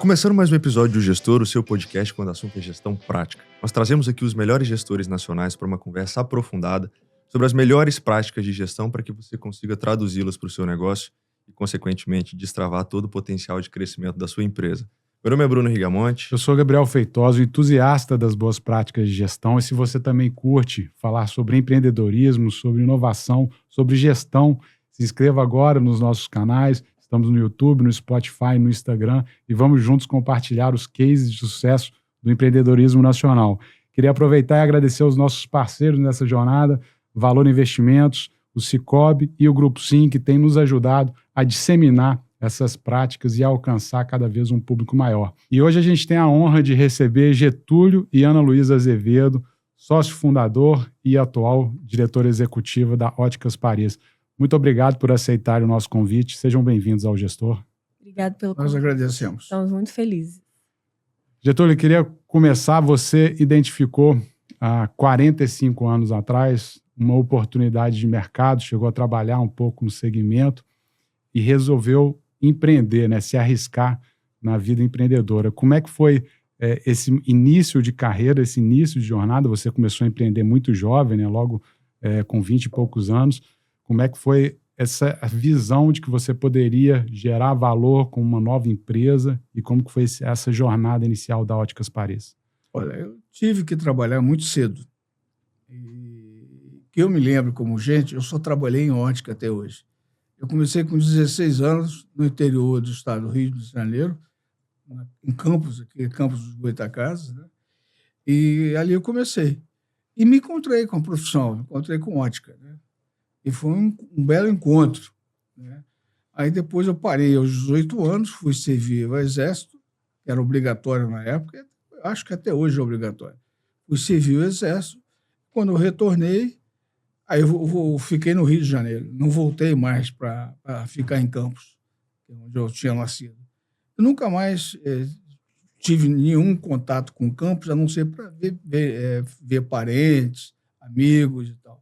começando mais um episódio do Gestor, o seu podcast quando o assunto é gestão prática. Nós trazemos aqui os melhores gestores nacionais para uma conversa aprofundada sobre as melhores práticas de gestão para que você consiga traduzi-las para o seu negócio e, consequentemente, destravar todo o potencial de crescimento da sua empresa. Meu nome é Bruno Rigamonte. Eu sou Gabriel Feitosa, entusiasta das boas práticas de gestão. E se você também curte falar sobre empreendedorismo, sobre inovação, sobre gestão, se inscreva agora nos nossos canais. Estamos no YouTube, no Spotify, no Instagram e vamos juntos compartilhar os cases de sucesso do empreendedorismo nacional. Queria aproveitar e agradecer aos nossos parceiros nessa jornada, Valor Investimentos, o Cicobi e o Grupo Sim, que têm nos ajudado a disseminar essas práticas e a alcançar cada vez um público maior. E hoje a gente tem a honra de receber Getúlio e Ana Luísa Azevedo, sócio fundador e atual diretora executiva da Óticas Paris. Muito obrigado por aceitar o nosso convite. Sejam bem-vindos ao Gestor. Obrigado pelo convite. Nós agradecemos. Estamos muito felizes. Getúlio, eu queria começar. Você identificou há 45 anos atrás uma oportunidade de mercado, chegou a trabalhar um pouco no segmento e resolveu empreender, né, se arriscar na vida empreendedora. Como é que foi esse início de carreira, esse início de jornada? Você começou a empreender muito jovem, né, logo com 20 e poucos anos. Como é que foi essa visão de que você poderia gerar valor com uma nova empresa e como que foi essa jornada inicial da Óticas Paris? Olha, eu tive que trabalhar muito cedo. E que eu me lembro como gente, eu só trabalhei em ótica até hoje. Eu comecei com 16 anos no interior do estado do Rio de Janeiro, em Campos, aqui, Campos dos Goytacazes, né? E ali eu comecei. E me encontrei com a profissão, me encontrei com ótica, né? E foi um belo encontro, né? Aí depois eu parei aos 18 anos, fui servir ao Exército, que era obrigatório na época, acho que até hoje é obrigatório. Fui servir ao Exército. Quando eu retornei, aí eu fiquei no Rio de Janeiro, não voltei mais para ficar em Campos, onde eu tinha nascido. Eu nunca mais tive nenhum contato com Campos, a não ser para ver parentes, amigos e tal.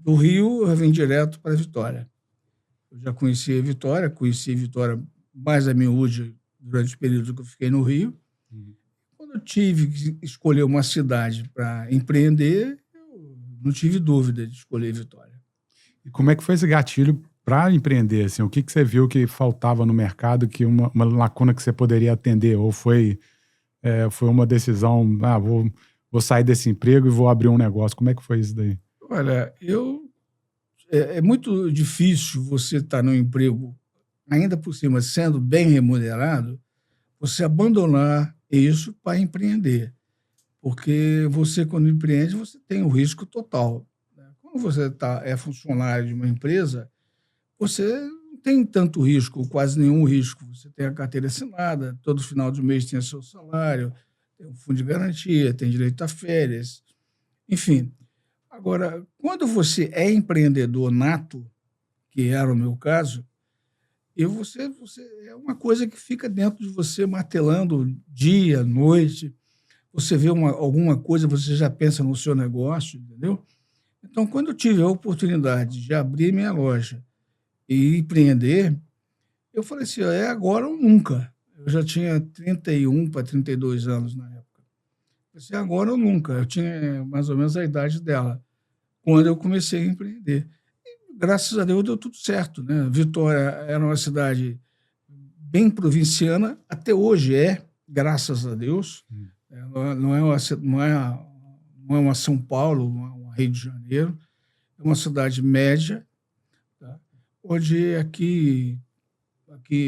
Do Rio, eu vim direto para Vitória. Eu já conheci Vitória mais a miúde durante o período que eu fiquei no Rio. Quando eu tive que escolher uma cidade para empreender, eu não tive dúvida de escolher Vitória. E como é que foi esse gatilho para empreender? Assim, o que você viu que faltava no mercado, que uma lacuna que você poderia atender? Ou foi uma decisão, vou sair desse emprego e vou abrir um negócio? Como é que foi isso daí? Olha, é muito difícil você estar no emprego, ainda por cima sendo bem remunerado, você abandonar isso para empreender. Porque você, quando empreende, você tem o risco total, né? Quando você é funcionário de uma empresa, você não tem tanto risco, quase nenhum risco. Você tem a carteira assinada, todo final de mês tem o seu salário, tem um fundo de garantia, tem direito a férias, enfim. Agora, quando você é empreendedor nato, que era o meu caso, você é uma coisa que fica dentro de você martelando dia, noite. Você vê alguma coisa, você já pensa no seu negócio, entendeu? Então, quando eu tive a oportunidade de abrir minha loja e empreender, eu falei assim, é agora ou nunca. Eu já tinha 31 para 32 anos na época. Assim, agora ou nunca. Eu tinha mais ou menos a idade dela, quando eu comecei a empreender. E, graças a Deus, deu tudo certo, né? Vitória era uma cidade bem provinciana, até hoje graças a Deus. Não é uma São Paulo, não é uma Rio de Janeiro. É uma cidade média, tá? Onde aqui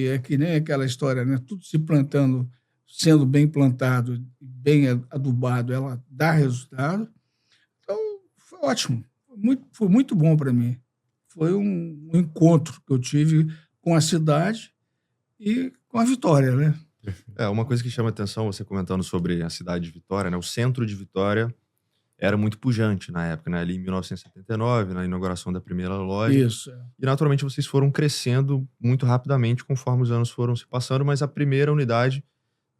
é que nem aquela história, né? Tudo se plantando, sendo bem plantado, bem adubado, ela dá resultado. Então, foi ótimo. Foi muito bom para mim. Foi um encontro que eu tive com a cidade e com a Vitória, né? Uma coisa que chama atenção, você comentando sobre a cidade de Vitória, né? O centro de Vitória era muito pujante na época, né? Ali em 1979, na inauguração da primeira loja. Isso. E naturalmente vocês foram crescendo muito rapidamente conforme os anos foram se passando, mas a primeira unidade,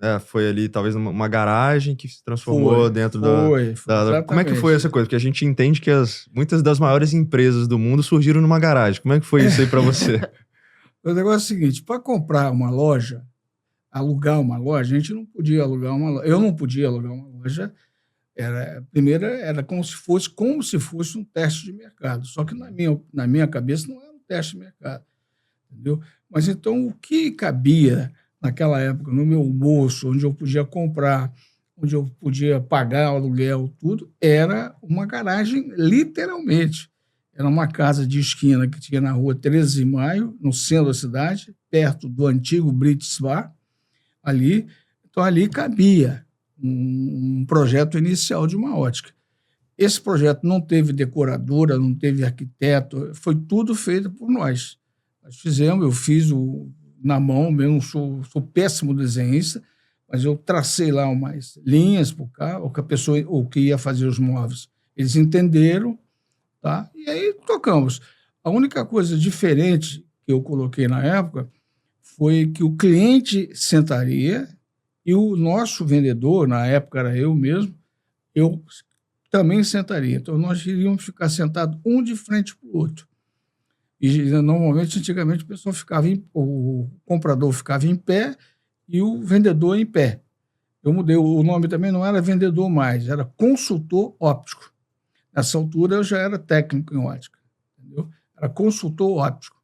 né, foi ali talvez uma garagem que se transformou dentro da... Como é que foi essa coisa? Porque a gente entende que muitas das maiores empresas do mundo surgiram numa garagem. Como é que foi isso aí para você? O negócio é o seguinte, para comprar uma loja, alugar uma loja, a gente não podia alugar uma loja. Eu não podia alugar uma loja. Primeiro era como se fosse um teste de mercado. Só que na minha cabeça não era um teste de mercado. Entendeu? Mas então o que cabia naquela época no meu bolso, onde eu podia comprar, onde eu podia pagar o aluguel, tudo, era uma garagem, literalmente. Era uma casa de esquina que tinha na rua 13 de Maio, no centro da cidade, perto do antigo British Bar, ali. Então, ali cabia um projeto inicial de uma ótica. Esse projeto não teve decoradora, não teve arquiteto, foi tudo feito por nós. Nós fizemos, eu fiz na mão, mesmo sou péssimo desenhista, mas eu tracei lá umas linhas para o carro, que a pessoa, o que ia fazer os móveis, eles entenderam, tá? E aí tocamos. A única coisa diferente que eu coloquei na época foi que o cliente sentaria e o nosso vendedor, na época era eu mesmo, eu também sentaria. Então, nós iríamos ficar sentados um de frente para o outro. E, normalmente, antigamente, o comprador ficava em pé e o vendedor em pé. Eu mudei, o nome também não era vendedor mais, era consultor óptico. Nessa altura, eu já era técnico em ótica, entendeu? Era consultor óptico.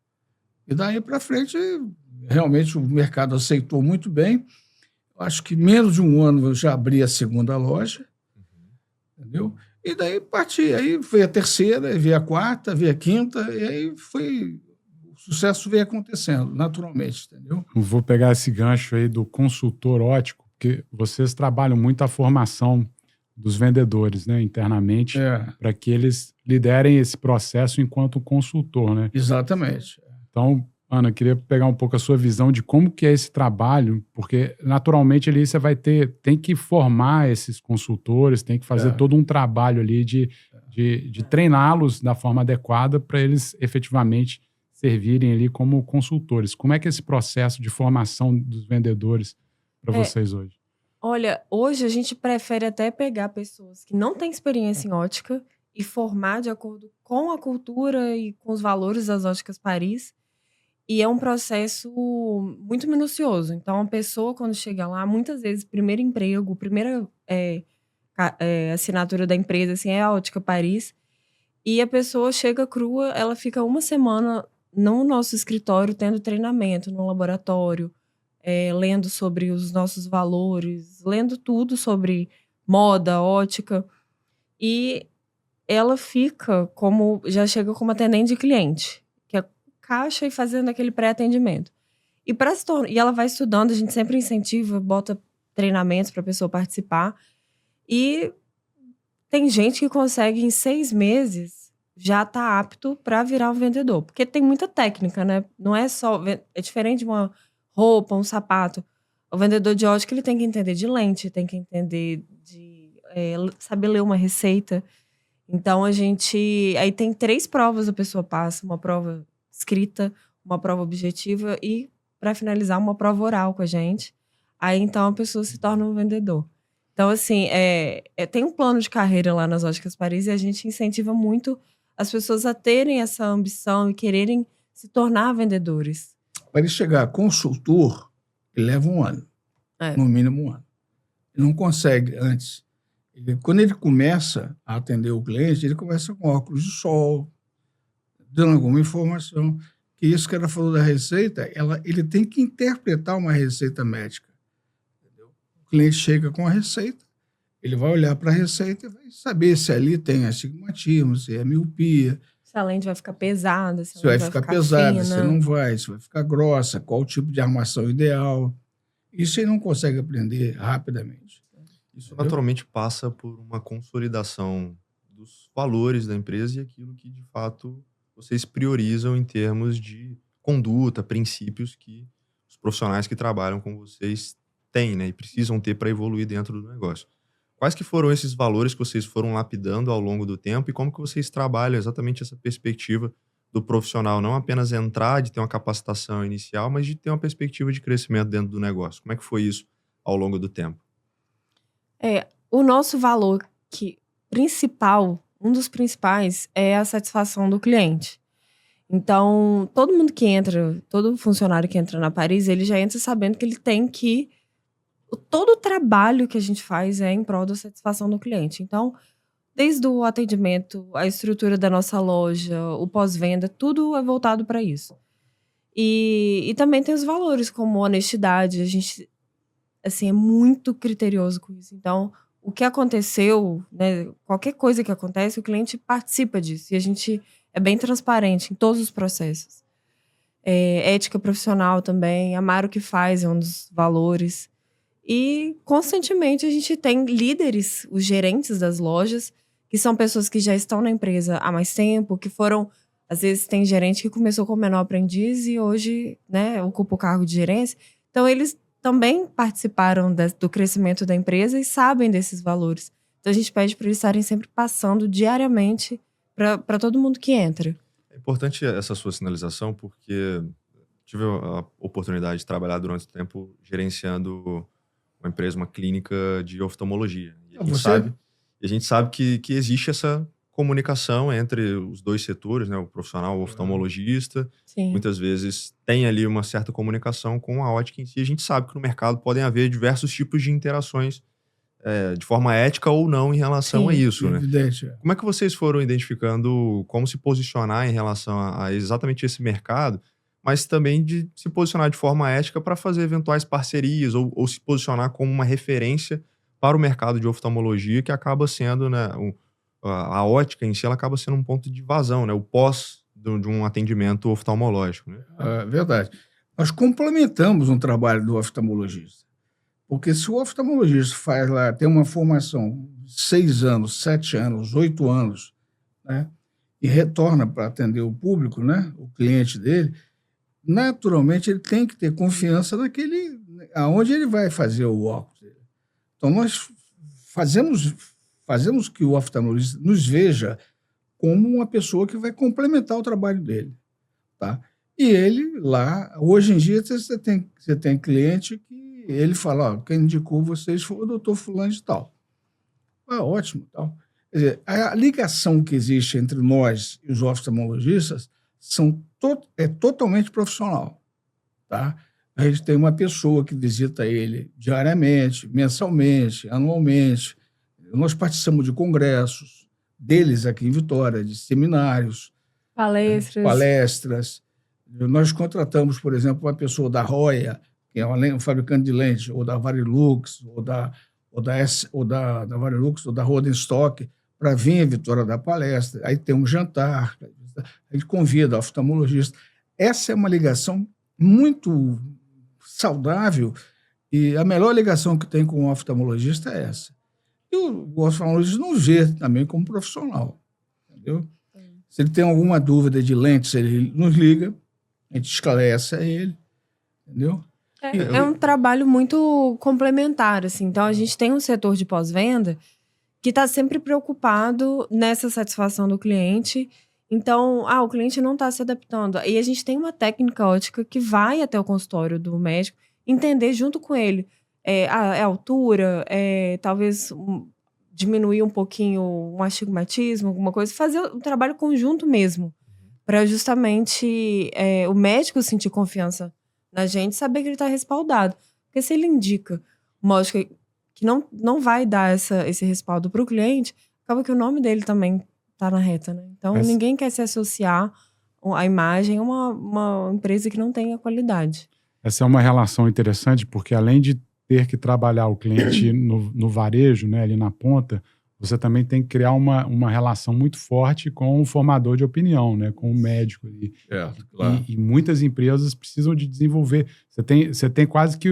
E daí para frente, realmente, o mercado aceitou muito bem. Acho que menos de um ano eu já abri a segunda loja, entendeu? E daí parti. Aí veio a terceira, veio a quarta, veio a quinta, e aí o sucesso veio acontecendo, naturalmente, entendeu? Eu vou pegar esse gancho aí do consultor ótico, porque vocês trabalham muito a formação dos vendedores, né, internamente, para que eles liderem esse processo enquanto consultor, né? Exatamente. Então, Ana, eu queria pegar um pouco a sua visão de como que é esse trabalho, porque naturalmente ali você tem que formar esses consultores, tem que fazer todo um trabalho ali de treiná-los da forma adequada para eles efetivamente servirem ali como consultores. Como é que é esse processo de formação dos vendedores para vocês hoje? Olha, hoje a gente prefere até pegar pessoas que não têm experiência em ótica e formar de acordo com a cultura e com os valores das óticas Paris. E é um processo muito minucioso. Então, a pessoa, quando chega lá, muitas vezes, primeiro emprego, primeira assinatura da empresa, assim, é a Ótica Paris. E a pessoa chega crua, ela fica uma semana no nosso escritório, tendo treinamento no laboratório, lendo sobre os nossos valores, lendo tudo sobre moda, ótica. E ela já chega como atendente de cliente, que é caixa e fazendo aquele pré-atendimento. E ela vai estudando, a gente sempre incentiva, bota treinamentos para a pessoa participar. E tem gente que consegue, em 6 meses, já tá apto para virar um vendedor. Porque tem muita técnica, né? Não é só... É diferente de uma roupa, um sapato. O vendedor de ótica, ele tem que entender de lente, tem que entender saber ler uma receita. Então, aí tem 3 provas a pessoa passa. Uma prova escrita, uma prova objetiva e, para finalizar, uma prova oral com a gente. Aí, então, a pessoa se torna um vendedor. Então, assim, tem um plano de carreira lá nas Óticas Paris e a gente incentiva muito as pessoas a terem essa ambição e quererem se tornar vendedores. Para ele chegar a consultor, ele leva 1 ano, no mínimo 1 ano. Ele não consegue antes. Quando ele começa a atender o cliente, ele começa com óculos de sol, dando alguma informação. Que isso que ela falou da receita, ele tem que interpretar uma receita médica. Entendeu? O cliente chega com a receita, ele vai olhar para a receita e vai saber se ali tem astigmatismo, se é miopia. Se a lente vai ficar pesada, se vai ficar pesada, fina. se não vai, se vai ficar grossa, qual o tipo de armação ideal. Isso ele não consegue aprender rapidamente. Isso naturalmente passa por uma consolidação dos valores da empresa e aquilo que, de fato, vocês priorizam em termos de conduta, princípios que os profissionais que trabalham com vocês têm, né, e precisam ter para evoluir dentro do negócio. Quais que foram esses valores que vocês foram lapidando ao longo do tempo e como que vocês trabalham exatamente essa perspectiva do profissional, não apenas entrar, de ter uma capacitação inicial, mas de ter uma perspectiva de crescimento dentro do negócio? Como é que foi isso ao longo do tempo? O nosso valor principal, um dos principais, é a satisfação do cliente. Então, todo mundo que entra, todo funcionário que entra na Paris, ele já entra sabendo que ele tem que... Todo o trabalho que a gente faz é em prol da satisfação do cliente. Então, desde o atendimento, a estrutura da nossa loja, o pós-venda, tudo é voltado para isso. E também tem os valores, como honestidade. A gente, assim, é muito criterioso com isso. Então, o que aconteceu, né, qualquer coisa que acontece, o cliente participa disso. E a gente é bem transparente em todos os processos. Ética profissional também, amar o que faz é um dos valores. E, constantemente, a gente tem líderes, os gerentes das lojas, que são pessoas que já estão na empresa há mais tempo, que foram... Às vezes tem gerente que começou como menor aprendiz e hoje, né, ocupa o cargo de gerência. Então, eles também participaram do crescimento da empresa e sabem desses valores. Então, a gente pede para eles estarem sempre passando diariamente para todo mundo que entra. É importante essa sua sinalização, porque tive a oportunidade de trabalhar durante o tempo gerenciando uma empresa, uma clínica de oftalmologia. E a gente sabe que existe essa comunicação entre os dois setores, né? O profissional, o oftalmologista. Sim. Muitas vezes tem ali uma certa comunicação com a ótica em si. A gente sabe que no mercado podem haver diversos tipos de interações de forma ética ou não em relação a isso, né? Evidente. Como é que vocês foram identificando como se posicionar em relação a exatamente esse mercado, mas também de se posicionar de forma ética para fazer eventuais parcerias ou se posicionar como uma referência para o mercado de oftalmologia, que acaba sendo, né, a ótica em si, ela acaba sendo um ponto de vazão, né? O pós de um atendimento oftalmológico, né? Verdade. Nós complementamos um trabalho do oftalmologista. Porque se o oftalmologista faz lá, tem uma formação de 6 anos, 7 anos, 8 anos, né? E retorna para atender o público, né? O cliente dele, naturalmente ele tem que ter confiança aonde ele vai fazer o óculos dele. Então nós fazemos que o oftalmologista nos veja como uma pessoa que vai complementar o trabalho dele, tá? E ele lá, hoje em dia você tem cliente que ele fala, quem indicou vocês foi o doutor fulano de tal. Ótimo, tal. Quer dizer, a ligação que existe entre nós e os oftalmologistas é totalmente profissional, tá? A gente tem uma pessoa que visita ele diariamente, mensalmente, anualmente. Nós participamos de congressos, deles aqui em Vitória, de seminários, palestras. Nós contratamos, por exemplo, uma pessoa da Roya, que é um fabricante de lentes, ou da Varilux, ou da Varilux, ou da Rodenstock, para vir a Vitória dar palestra. Aí tem um jantar, a gente convida o oftalmologista. Essa é uma ligação muito saudável e a melhor ligação que tem com o oftalmologista é essa. E o oftalmologista nos vê também como profissional, entendeu? Se ele tem alguma dúvida de lentes, ele nos liga, a gente esclarece a ele, entendeu? É um trabalho muito complementar, assim. Então, a gente tem um setor de pós-venda que está sempre preocupado nessa satisfação do cliente. Então, o cliente não está se adaptando. E a gente tem uma técnica ótica que vai até o consultório do médico entender junto com ele a altura, talvez diminuir um pouquinho um astigmatismo, alguma coisa, fazer um trabalho conjunto mesmo, para justamente o médico sentir confiança na gente, saber que ele está respaldado. Porque se ele indica uma ótica que não vai dar esse respaldo para o cliente, acaba que o nome dele também está na reta, né? Então, ninguém quer se associar à imagem a uma empresa que não tenha qualidade. Essa é uma relação interessante, porque além de ter que trabalhar o cliente no varejo, né, ali na ponta, você também tem que criar uma relação muito forte com o formador de opinião, né, com o médico ali. Claro. E muitas empresas precisam de desenvolver. Você tem quase que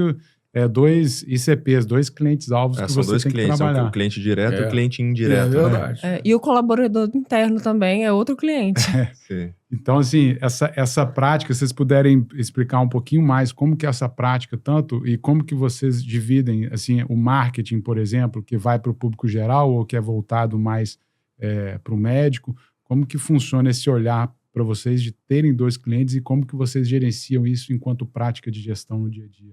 dois ICPs, dois clientes-alvos que você tem que trabalhar. O cliente direto e o cliente indireto. É verdade. E o colaborador interno também é outro cliente. Sim. Então, assim, essa prática, se vocês puderem explicar um pouquinho mais como que é essa prática, tanto e como que vocês dividem, assim, o marketing, por exemplo, que vai para o público geral ou que é voltado mais para o médico, como que funciona esse olhar para vocês de terem dois clientes e como que vocês gerenciam isso enquanto prática de gestão no dia a dia?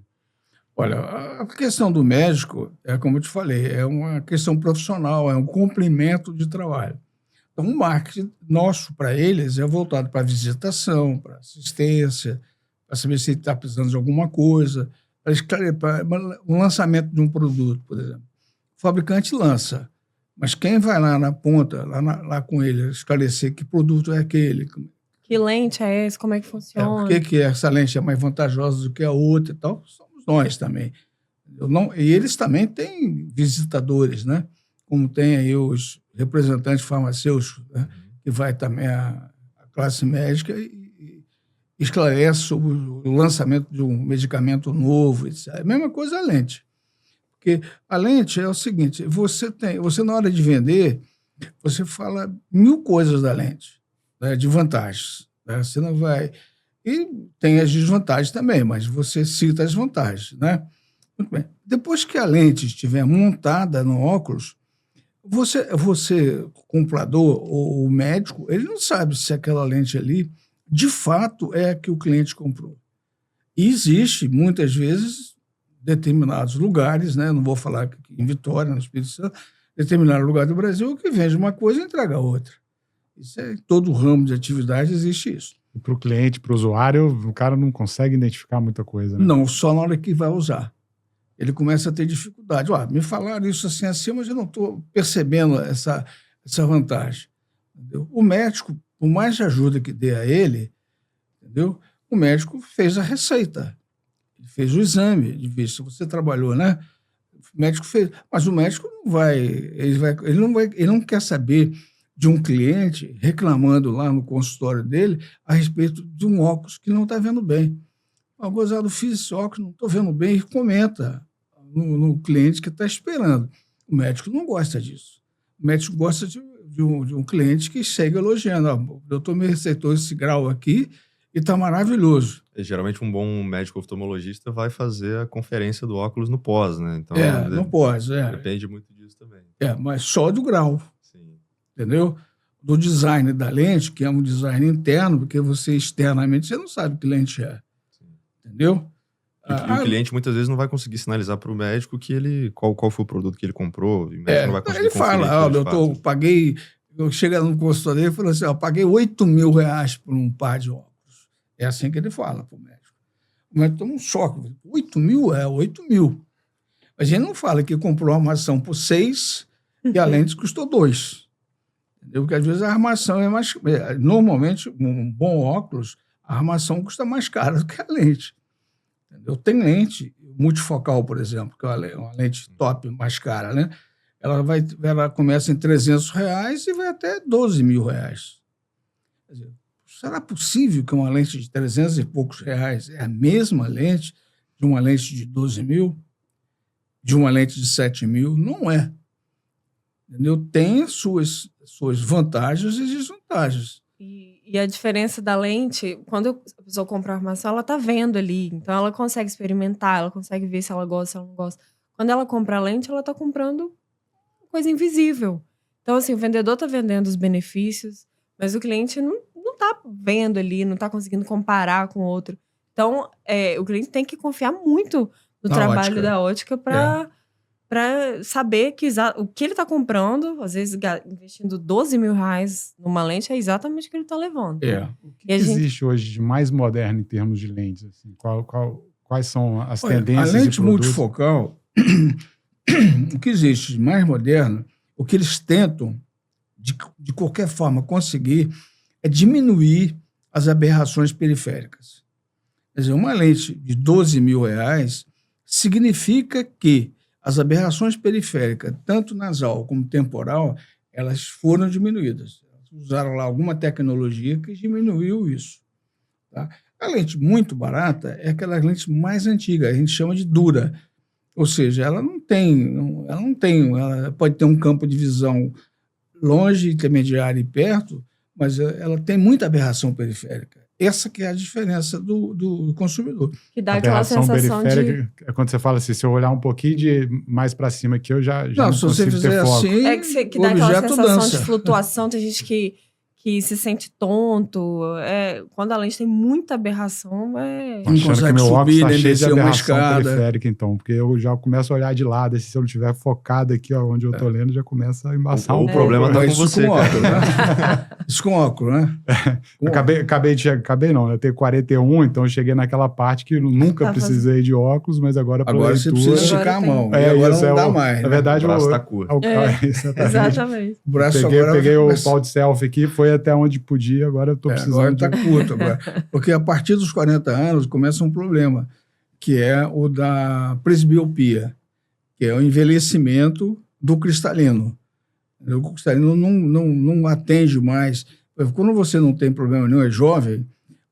Olha, a questão do médico, como eu te falei, é uma questão profissional, é um complemento de trabalho. Então, o marketing nosso para eles é voltado para visitação, para assistência, para saber se ele está precisando de alguma coisa, para o lançamento de um produto, por exemplo. O fabricante lança, mas quem vai lá na ponta, lá com ele, esclarecer que produto é aquele, Que lente é essa, como é que funciona. por que essa lente é mais vantajosa do que a outra e tal, somos nós também. E eles também têm visitadores, né? Como tem aí os representantes farmacêuticos, né? Que vai também a classe médica e esclarece sobre o lançamento de um medicamento novo, etc. A mesma coisa a lente. Porque a lente é o seguinte, você na hora de vender, você fala 1000 coisas da lente, né, de vantagens. Né? Você não vai... E tem as desvantagens também, mas você cita as vantagens, né? Muito bem. Depois que a lente estiver montada no óculos, você comprador ou o médico, ele não sabe se aquela lente ali de fato é a que o cliente comprou. E existe, muitas vezes, determinados lugares, né? Não vou falar aqui em Vitória, no Espírito Santo, determinado lugar do Brasil que vende uma coisa e entrega outra. Isso é, em todo o ramo de atividade existe isso. E para o cliente, para o usuário, o cara não consegue identificar muita coisa, né? Não, só na hora que vai usar. Ele começa a ter dificuldade. Me falaram isso assim, mas eu não estou percebendo essa vantagem. Entendeu? O médico, por mais ajuda que dê a ele, entendeu? O médico fez a receita, ele fez o exame de vista. Você trabalhou, né? O médico fez, mas o médico ele não quer saber de um cliente reclamando lá no consultório dele a respeito de um óculos que não está vendo bem. Gozado, fiz esse óculos, não estou vendo bem, e comenta no cliente que está esperando. O médico não gosta disso. O médico gosta de um cliente que chega elogiando. O doutor me receitou esse grau aqui e está maravilhoso. Geralmente um bom médico oftalmologista vai fazer a conferência do óculos no pós, né? Então, no pós, depende muito disso também. Mas só do grau. Sim. Entendeu? Do design da lente, que é um design interno, porque você externamente você não sabe que lente é. Sim. Entendeu? E o cliente muitas vezes não vai conseguir sinalizar para o médico que qual foi o produto que ele comprou. E o médico não vai conseguir conferir. Ele fala, doutor, paguei... Chega no consultório dele e fala assim, paguei R$8.000 por um par de óculos. É assim que ele fala para o médico. O médico toma um choque. 8 mil? 8 mil. A gente não fala que comprou uma armação por 6 e a lente custou 2. Entendeu? Porque às vezes a armação é mais... Normalmente, um bom óculos, a armação custa mais cara do que a lente. Entendeu? Tem lente multifocal, por exemplo, que é uma lente top, mais cara, né? Ela começa em R$300 e vai até R$12.000. Quer dizer, será possível que uma lente de 300 e poucos reais é a mesma lente de uma lente de 12 mil? De uma lente de 7 mil? Não é. Entendeu? Tem as suas vantagens e desvantagens. E a diferença da lente, quando a pessoa compra a armação, ela tá vendo ali. Então, ela consegue experimentar, ela consegue ver se ela gosta, se ela não gosta. Quando ela compra a lente, ela tá comprando coisa invisível. Então, assim, o vendedor tá vendendo os benefícios, mas o cliente não tá vendo ali, não tá conseguindo comparar com o outro. Então, o cliente tem que confiar muito no trabalho da ótica para saber que o que ele está comprando, às vezes investindo R$12.000 numa lente, é exatamente o que ele está levando. O que existe hoje de mais moderno em termos de lentes? Assim? Quais são as tendências? A lente multifocal, o que existe de mais moderno, o que eles tentam, de qualquer forma, conseguir é diminuir as aberrações periféricas. Quer dizer, uma lente de R$12.000 significa que as aberrações periféricas, tanto nasal como temporal, elas foram diminuídas. Usaram lá alguma tecnologia que diminuiu isso. Tá? A lente muito barata é aquela lente mais antiga, a gente chama de dura. Ou seja, ela pode ter um campo de visão longe, intermediário e perto, mas ela tem muita aberração periférica. Essa que é a diferença do consumidor. Que dá aquela sensação de... É quando você fala assim, se eu olhar um pouquinho mais para cima aqui, eu já não consigo ter foco. Assim, que dá aquela sensação de flutuação. Tem gente que que se sente tonto. Quando a lente tem muita aberração, Não Achando que consegue meu óculos subir, tá nem cheio de descer uma aberração escada. periférica, então, porque eu já começo a olhar de lado, e se eu não estiver focado aqui, ó, onde eu tô lendo, já começa a embaçar O um problema pouco. tá com Isso você, com cara. óculos, né? Isso com óculos, né? Acabei não, eu tenho 41, então eu cheguei naquela parte que eu nunca Tá precisei de óculos, mas agora pra Agora você leitura... precisa esticar a Agora mão. tem. E agora isso, não dá mais. Na né? verdade, O braço tá curto. Exatamente. O braço peguei o começa- pau de selfie aqui, foi até onde podia, agora eu tô precisando agora de... está curto. Agora. Porque a partir dos 40 anos começa um problema, que é o da presbiopia, que é o envelhecimento do cristalino. O cristalino não atende mais. Quando você não tem problema nenhum, é jovem,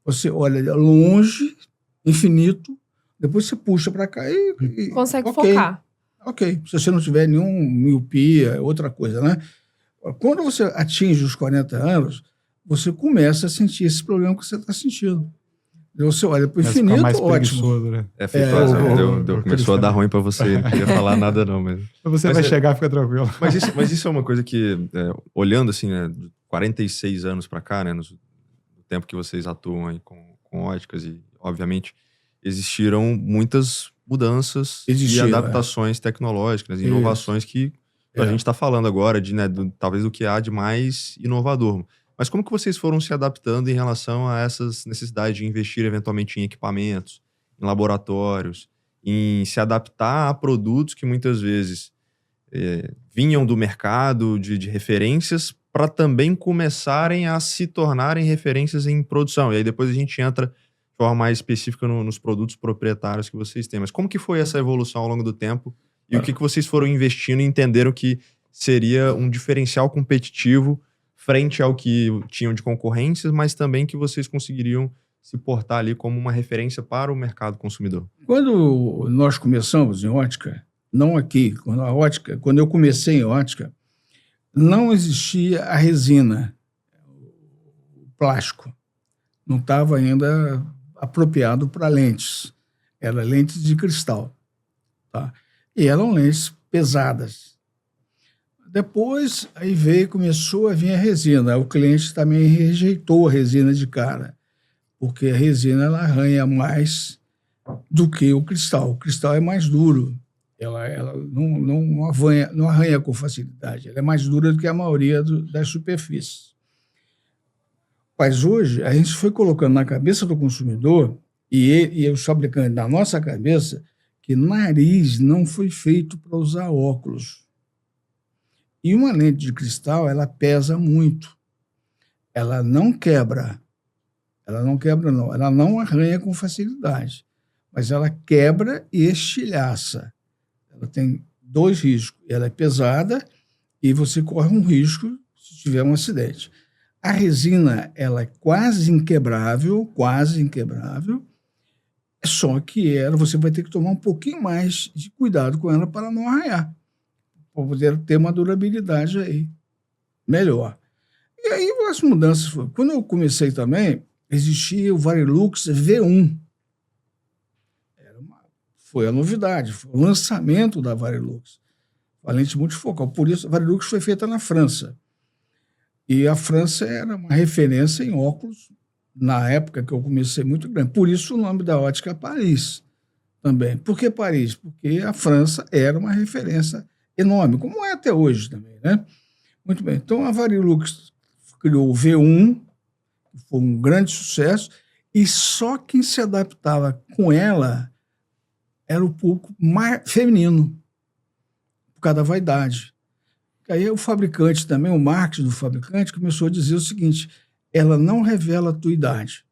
você olha longe, infinito, depois você puxa para cá e Consegue ok, focar. Ok, se você não tiver nenhum miopia, outra coisa, né? Quando você atinge os 40 anos, você começa a sentir esse problema que você está sentindo. Você olha para o Começa a ficar infinito, mais ótimo. preguiçoso, né? Feitosa, o começou a dar ruim pra você, não queria falar nada não, mas... Você Mas vai é- chegar, fica tranquilo. Mas isso é uma coisa que, olhando assim, né, de 46 anos pra cá, né, no tempo que vocês atuam aí com óticas e, obviamente, existiram muitas mudanças e adaptações tecnológicas, inovações que a gente está falando agora, talvez do que há de mais inovador. Mas como que vocês foram se adaptando em relação a essas necessidades de investir eventualmente em equipamentos, em laboratórios, em se adaptar a produtos que muitas vezes vinham do mercado de referências para também começarem a se tornarem referências em produção. E aí depois a gente entra de forma mais específica nos produtos proprietários que vocês têm. Mas como que foi essa evolução ao longo do tempo? E o que vocês foram investindo e entenderam que seria um diferencial competitivo frente ao que tinham de concorrências, mas também que vocês conseguiriam se portar ali como uma referência para o mercado consumidor? Quando nós começamos em ótica, não aqui, quando eu comecei em ótica, não existia a resina, o plástico. Não estava ainda apropriado para lentes. Era lentes de cristal. Tá? E eram lentes pesadas. Depois, aí começou a vir a resina. O cliente também rejeitou a resina de cara, porque a resina ela arranha mais do que o cristal. O cristal é mais duro. Ela não arranha com facilidade. Ela é mais dura do que a maioria das superfícies. Mas hoje, a gente foi colocando na cabeça do consumidor e os fabricantes na nossa cabeça que nariz não foi feito para usar óculos. E uma lente de cristal, ela pesa muito. Ela não quebra. Ela não arranha com facilidade. Mas ela quebra e estilhaça. Ela tem dois riscos. Ela é pesada e você corre um risco se tiver um acidente. A resina, ela é quase inquebrável, só que você vai ter que tomar um pouquinho mais de cuidado com ela para não arranhar, para poder ter uma durabilidade aí melhor. E aí as mudanças foram. Quando eu comecei também, existia o Varilux V1. Foi a novidade, foi o lançamento da Varilux, a lente multifocal. Por isso, a Varilux foi feita na França. E a França era uma referência em óculos, na época que eu comecei, muito grande. Por isso o nome da ótica é Paris também. Por que Paris? Porque a França era uma referência enorme, como é até hoje também, né? Muito bem. Então a Varilux criou o V1, que foi um grande sucesso, e só quem se adaptava com ela era o público mais feminino, por causa da vaidade. Aí o fabricante também, o marketing do fabricante, começou a dizer o seguinte: ela não revela a tua idade.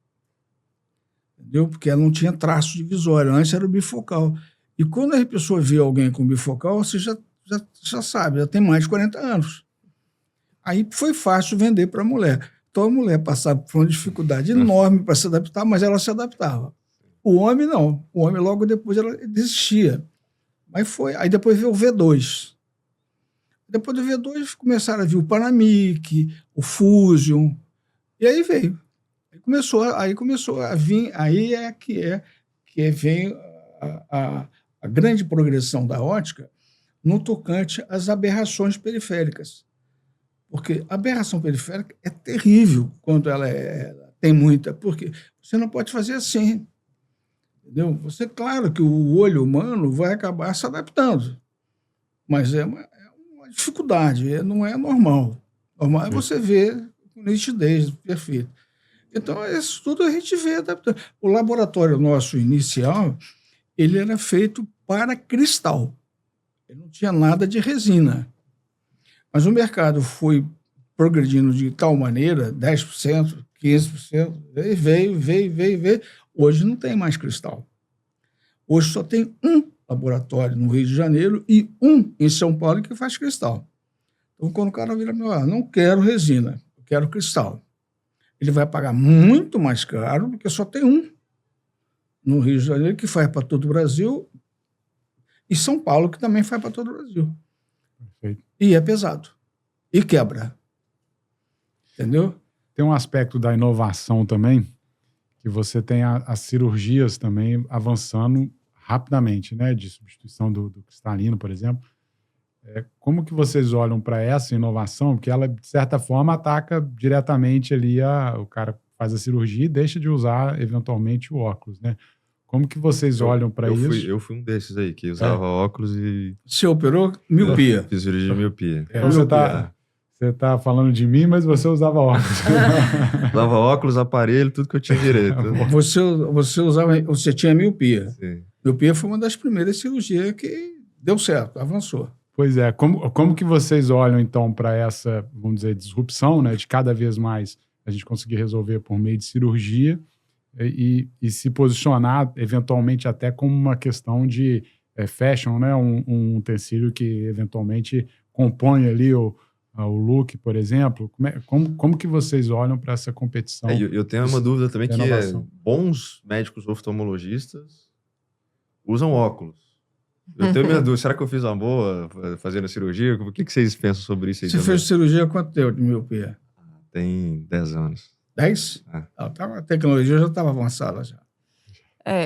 Entendeu? Porque ela não tinha traço divisório. Antes era o bifocal. E quando a pessoa vê alguém com bifocal, você já sabe, já tem mais de 40 anos. Aí foi fácil vender para a mulher. Então a mulher passava por uma dificuldade enorme para se adaptar, mas ela se adaptava. O homem não. O homem logo depois ela desistia. Mas foi. Aí depois veio o V2. Depois do V2 começaram a vir o Panamic, o Fusion, e aí veio. Aí começou a vir, aí vem a grande progressão da ótica no tocante às aberrações periféricas. Porque a aberração periférica é terrível quando ela tem muita, porque você não pode fazer assim. Entendeu? Claro que o olho humano vai acabar se adaptando, mas é uma dificuldade, não é normal. Normal é você ver com nitidez perfeita. Então, isso tudo a gente vê adaptando. O laboratório nosso inicial, ele era feito para cristal. Ele não tinha nada de resina. Mas o mercado foi progredindo de tal maneira, 10%, 15%, veio. Hoje não tem mais cristal. Hoje só tem um laboratório no Rio de Janeiro e um em São Paulo que faz cristal. Então, quando o cara vira, não quero resina, eu quero cristal. Ele vai pagar muito mais caro, porque só tem um no Rio de Janeiro que faz para todo o Brasil e São Paulo que também faz para todo o Brasil. Perfeito. E é pesado. E quebra. Entendeu? Tem um aspecto da inovação também, que você tem as cirurgias também avançando rapidamente, né? De substituição do cristalino, por exemplo. Como que vocês olham para essa inovação? Porque ela, de certa forma, ataca diretamente ali o cara faz a cirurgia e deixa de usar, eventualmente, o óculos, né? Como que vocês olham para isso? Eu fui um desses aí, que usava óculos e... Você operou miopia. Fiz cirurgia de miopia. Você tá falando de mim, mas você usava óculos. Usava óculos, aparelho, tudo que eu tinha direito. Você tinha miopia. Sim. Miopia foi uma das primeiras cirurgias que deu certo, avançou. Pois é. Como que vocês olham, então, para essa, vamos dizer, disrupção, né, de cada vez mais a gente conseguir resolver por meio de cirurgia e se posicionar, eventualmente, até como uma questão de fashion, né, um utensílio que, eventualmente, compõe ali o look, por exemplo? Como que vocês olham para essa competição? Eu tenho uma dúvida também, que bons médicos oftalmologistas usam óculos. Eu tenho minha dúvida, será que eu fiz uma boa fazendo a cirurgia? O que vocês pensam sobre isso aí? Você fez cirurgia há quanto tempo de miopia? Tem 10 anos. 10? A tecnologia já estava avançada já.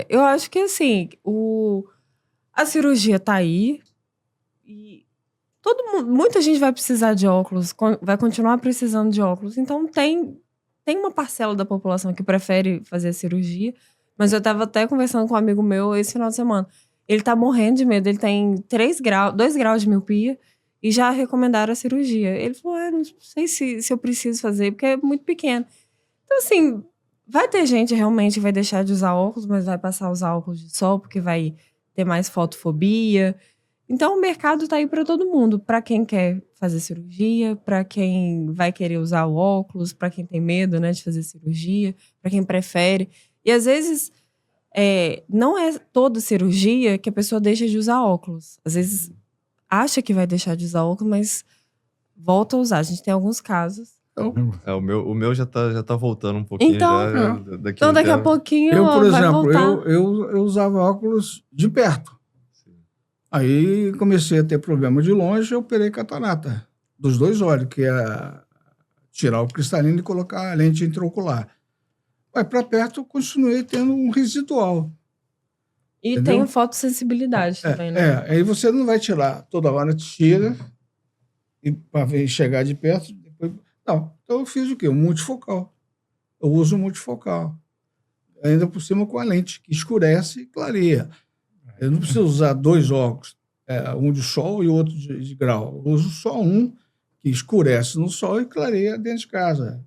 Eu acho que, assim, a cirurgia está aí e muita gente vai precisar de óculos, vai continuar precisando de óculos. Então, tem uma parcela da população que prefere fazer a cirurgia, mas eu estava até conversando com um amigo meu esse final de semana. Ele tá morrendo de medo, ele tem 2 graus de miopia e já recomendaram a cirurgia. Ele falou, não sei se eu preciso fazer, porque é muito pequeno. Então, assim, vai ter gente realmente que vai deixar de usar óculos, mas vai passar a usar óculos de sol, porque vai ter mais fotofobia. Então, o mercado tá aí para todo mundo, para quem quer fazer cirurgia, para quem vai querer usar o óculos, para quem tem medo, né, de fazer cirurgia, para quem prefere. E, às vezes... não é toda cirurgia que a pessoa deixa de usar óculos. Às vezes acha que vai deixar de usar óculos, mas volta a usar. A gente tem alguns casos. O meu já tá voltando um pouquinho. Então, daqui a pouquinho por vai exemplo, voltar. Eu usava óculos de perto. Sim. Aí comecei a ter problema de longe, eu operei catarata dos 2 olhos, que é tirar o cristalino e colocar a lente intraocular. Vai para perto, eu continuei tendo um residual. E entendeu? tem fotossensibilidade também, né? Aí você não vai tirar toda hora, tira, e para chegar de perto. Depois... Não, então eu fiz o quê? Um multifocal. Eu uso um multifocal. Ainda por cima com a lente, que escurece e clareia. Eu não preciso usar 2 óculos, um de sol e outro de grau. Eu uso só um, que escurece no sol e clareia dentro de casa.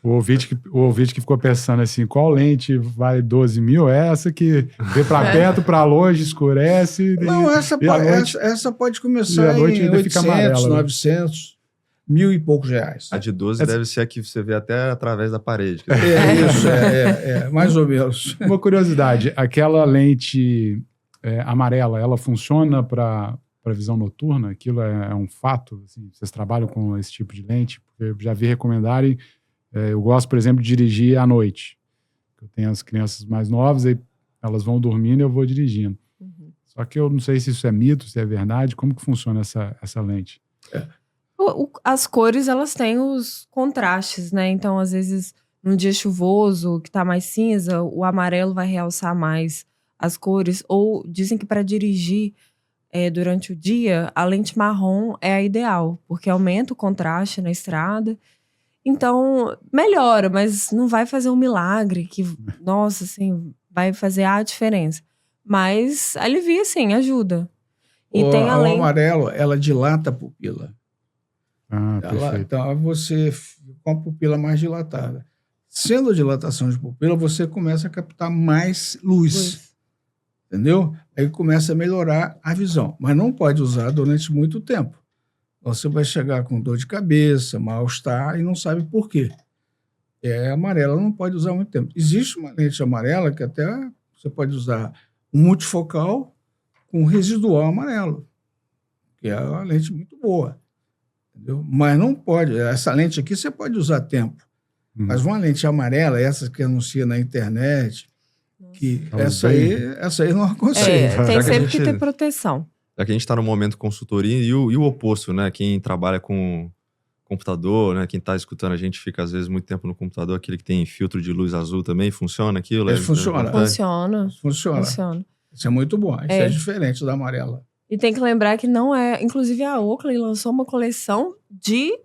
O ouvinte que ficou pensando assim, qual lente vale 12 mil? É essa que vê para perto, para longe, escurece. Não, essa pode começar em 800, 900, 1.000 e poucos reais. A de 12 deve ser a que você vê até através da parede. Isso, mais ou menos. Uma curiosidade, aquela lente amarela, ela funciona para visão noturna? Aquilo é um fato? Assim, vocês trabalham com esse tipo de lente? Porque eu já vi recomendarem. Eu gosto, por exemplo, de dirigir à noite. Eu tenho as crianças mais novas, aí elas vão dormindo e eu vou dirigindo. Uhum. Só que eu não sei se isso é mito, se é verdade. Como que funciona essa lente? As cores, elas têm os contrastes, né? Então, às vezes, num dia chuvoso, que tá mais cinza, o amarelo vai realçar mais as cores. Ou dizem que para dirigir durante o dia, a lente marrom é a ideal, porque aumenta o contraste na estrada. Então, melhora, mas não vai fazer um milagre que, nossa, assim, vai fazer a diferença. Mas alivia, sim, ajuda. E tem O amarelo, ela dilata a pupila. Perfeito. Então, você fica com a pupila mais dilatada. Sendo a dilatação de pupila, você começa a captar mais luz. Entendeu? Aí começa a melhorar a visão. Mas não pode usar durante muito tempo. Você vai chegar com dor de cabeça, mal-estar e não sabe por quê. Amarela não pode usar muito tempo. Existe uma lente amarela que até você pode usar um multifocal com residual amarelo, que é uma lente muito boa. Entendeu? Mas não pode. Essa lente aqui você pode usar tempo. Mas uma lente amarela, essa que anuncia na internet, que essa aí não aconselho. Tem sempre que ter proteção. Já que a gente está no momento consultoria e o oposto, né? Quem trabalha com computador, né? Quem está escutando a gente fica às vezes muito tempo no computador, aquele que tem filtro de luz azul também, funciona aquilo? Funciona. Funciona. Isso é muito bom. Isso é diferente da amarela. E tem que lembrar que não é... Inclusive a Oakley lançou uma coleção de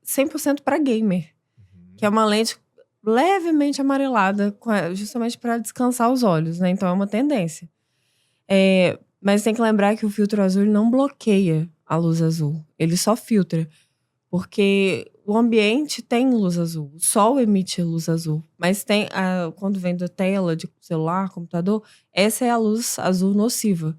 100% para gamer. Que é uma lente levemente amarelada, justamente para descansar os olhos, né? Então é uma tendência. Mas tem que lembrar que o filtro azul ele não bloqueia a luz azul. Ele só filtra. Porque o ambiente tem luz azul. O sol emite luz azul. Mas tem quando vem da tela de celular, computador, essa é a luz azul nociva.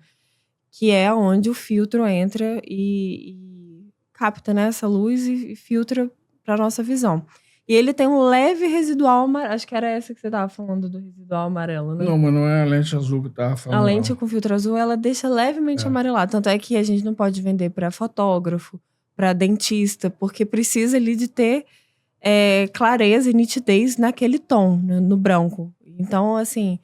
Que é onde o filtro entra e capta, né, essa luz e filtra para nossa visão. E ele tem um leve residual amarelo. Acho que era essa que você estava falando, do residual amarelo, né? Não, mas não é a lente azul que eu estava falando. A lente com filtro azul, ela deixa levemente amarelado. Tanto é que a gente não pode vender para fotógrafo, para dentista, porque precisa ali de ter clareza e nitidez naquele tom, no branco. Então, assim,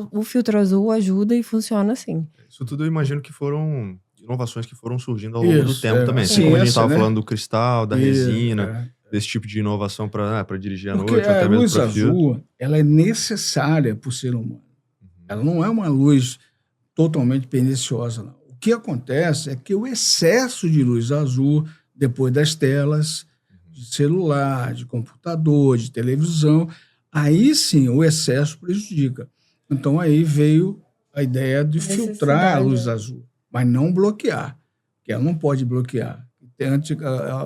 o filtro azul ajuda e funciona assim. Isso tudo eu imagino que foram inovações que foram surgindo ao longo do tempo também. Sim, como a gente estava né? falando do cristal, da resina, desse tipo de inovação para dirigir à noite, ou até mesmo para filtro. A luz azul, ela é necessária para o ser humano. Ela não é uma luz totalmente perniciosa, não. O que acontece é que o excesso de luz azul, depois das telas de celular, de computador, de televisão, aí sim o excesso prejudica. Então aí veio a ideia de filtrar a luz azul, mas não bloquear, porque ela não pode bloquear.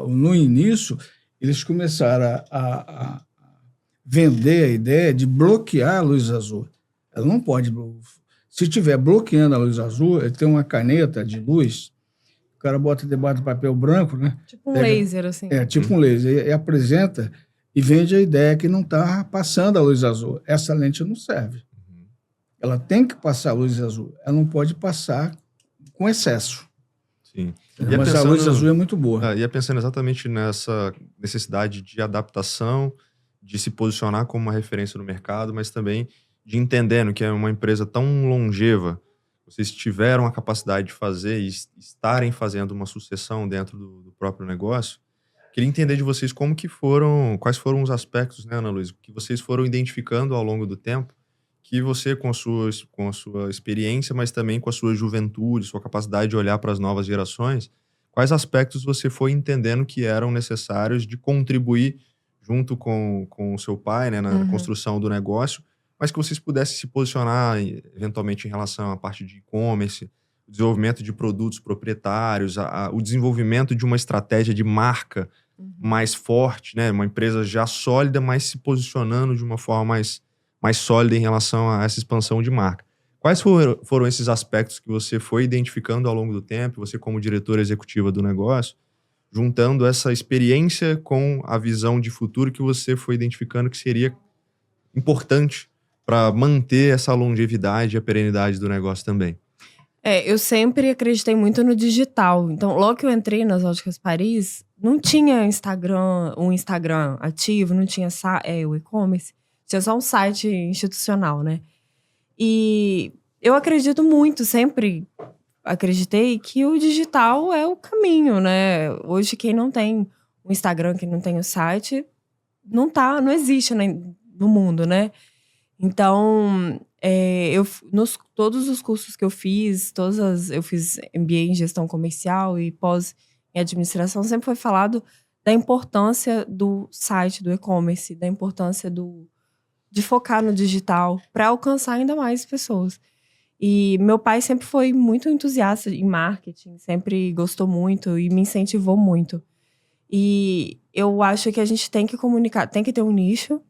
No início, eles começaram a vender a ideia de bloquear a luz azul. Ela não pode. Se estiver bloqueando a luz azul, ele tem uma caneta de luz, o cara bota debaixo do papel branco, né? Tipo um laser, assim. Tipo um laser. E apresenta e vende a ideia que não está passando a luz azul. Essa lente não serve. Ela tem que passar a luz azul. Ela não pode passar com excesso. Sim. Mas a luz azul é muito boa. Ia pensando exatamente nessa necessidade de adaptação, de se posicionar como uma referência no mercado, mas também de entendendo que é uma empresa tão longeva, vocês tiveram a capacidade de fazer e estarem fazendo uma sucessão dentro do próprio negócio. Queria entender de vocês quais foram os aspectos, né, Ana Luísa, que vocês foram identificando ao longo do tempo, que você, com a sua experiência, mas também com a sua juventude, sua capacidade de olhar para as novas gerações, quais aspectos você foi entendendo que eram necessários de contribuir junto com o seu pai, né, na construção do negócio, mas que vocês pudessem se posicionar eventualmente em relação à parte de e-commerce, o desenvolvimento de produtos proprietários, o desenvolvimento de uma estratégia de marca mais forte, né, uma empresa já sólida, mas se posicionando de uma forma mais sólida em relação a essa expansão de marca. Quais foram esses aspectos que você foi identificando ao longo do tempo, você como diretora executiva do negócio, juntando essa experiência com a visão de futuro que você foi identificando que seria importante para manter essa longevidade e a perenidade do negócio também? Eu sempre acreditei muito no digital. Então, logo que eu entrei nas Óticas Paris, não tinha um Instagram ativo, não tinha o e-commerce. Tinha só um site institucional, né? E eu acredito muito, sempre acreditei que o digital é o caminho, né? Hoje, quem não tem o Instagram, quem não tem o site, não existe no mundo, né? Então, Todos os cursos que eu fiz, eu fiz MBA em gestão comercial e pós em administração, sempre foi falado da importância do site, do e-commerce, da importância de focar no digital para alcançar ainda mais pessoas. E meu pai sempre foi muito entusiasta em marketing, sempre gostou muito e me incentivou muito. E eu acho que a gente tem que comunicar, tem que ter um nicho,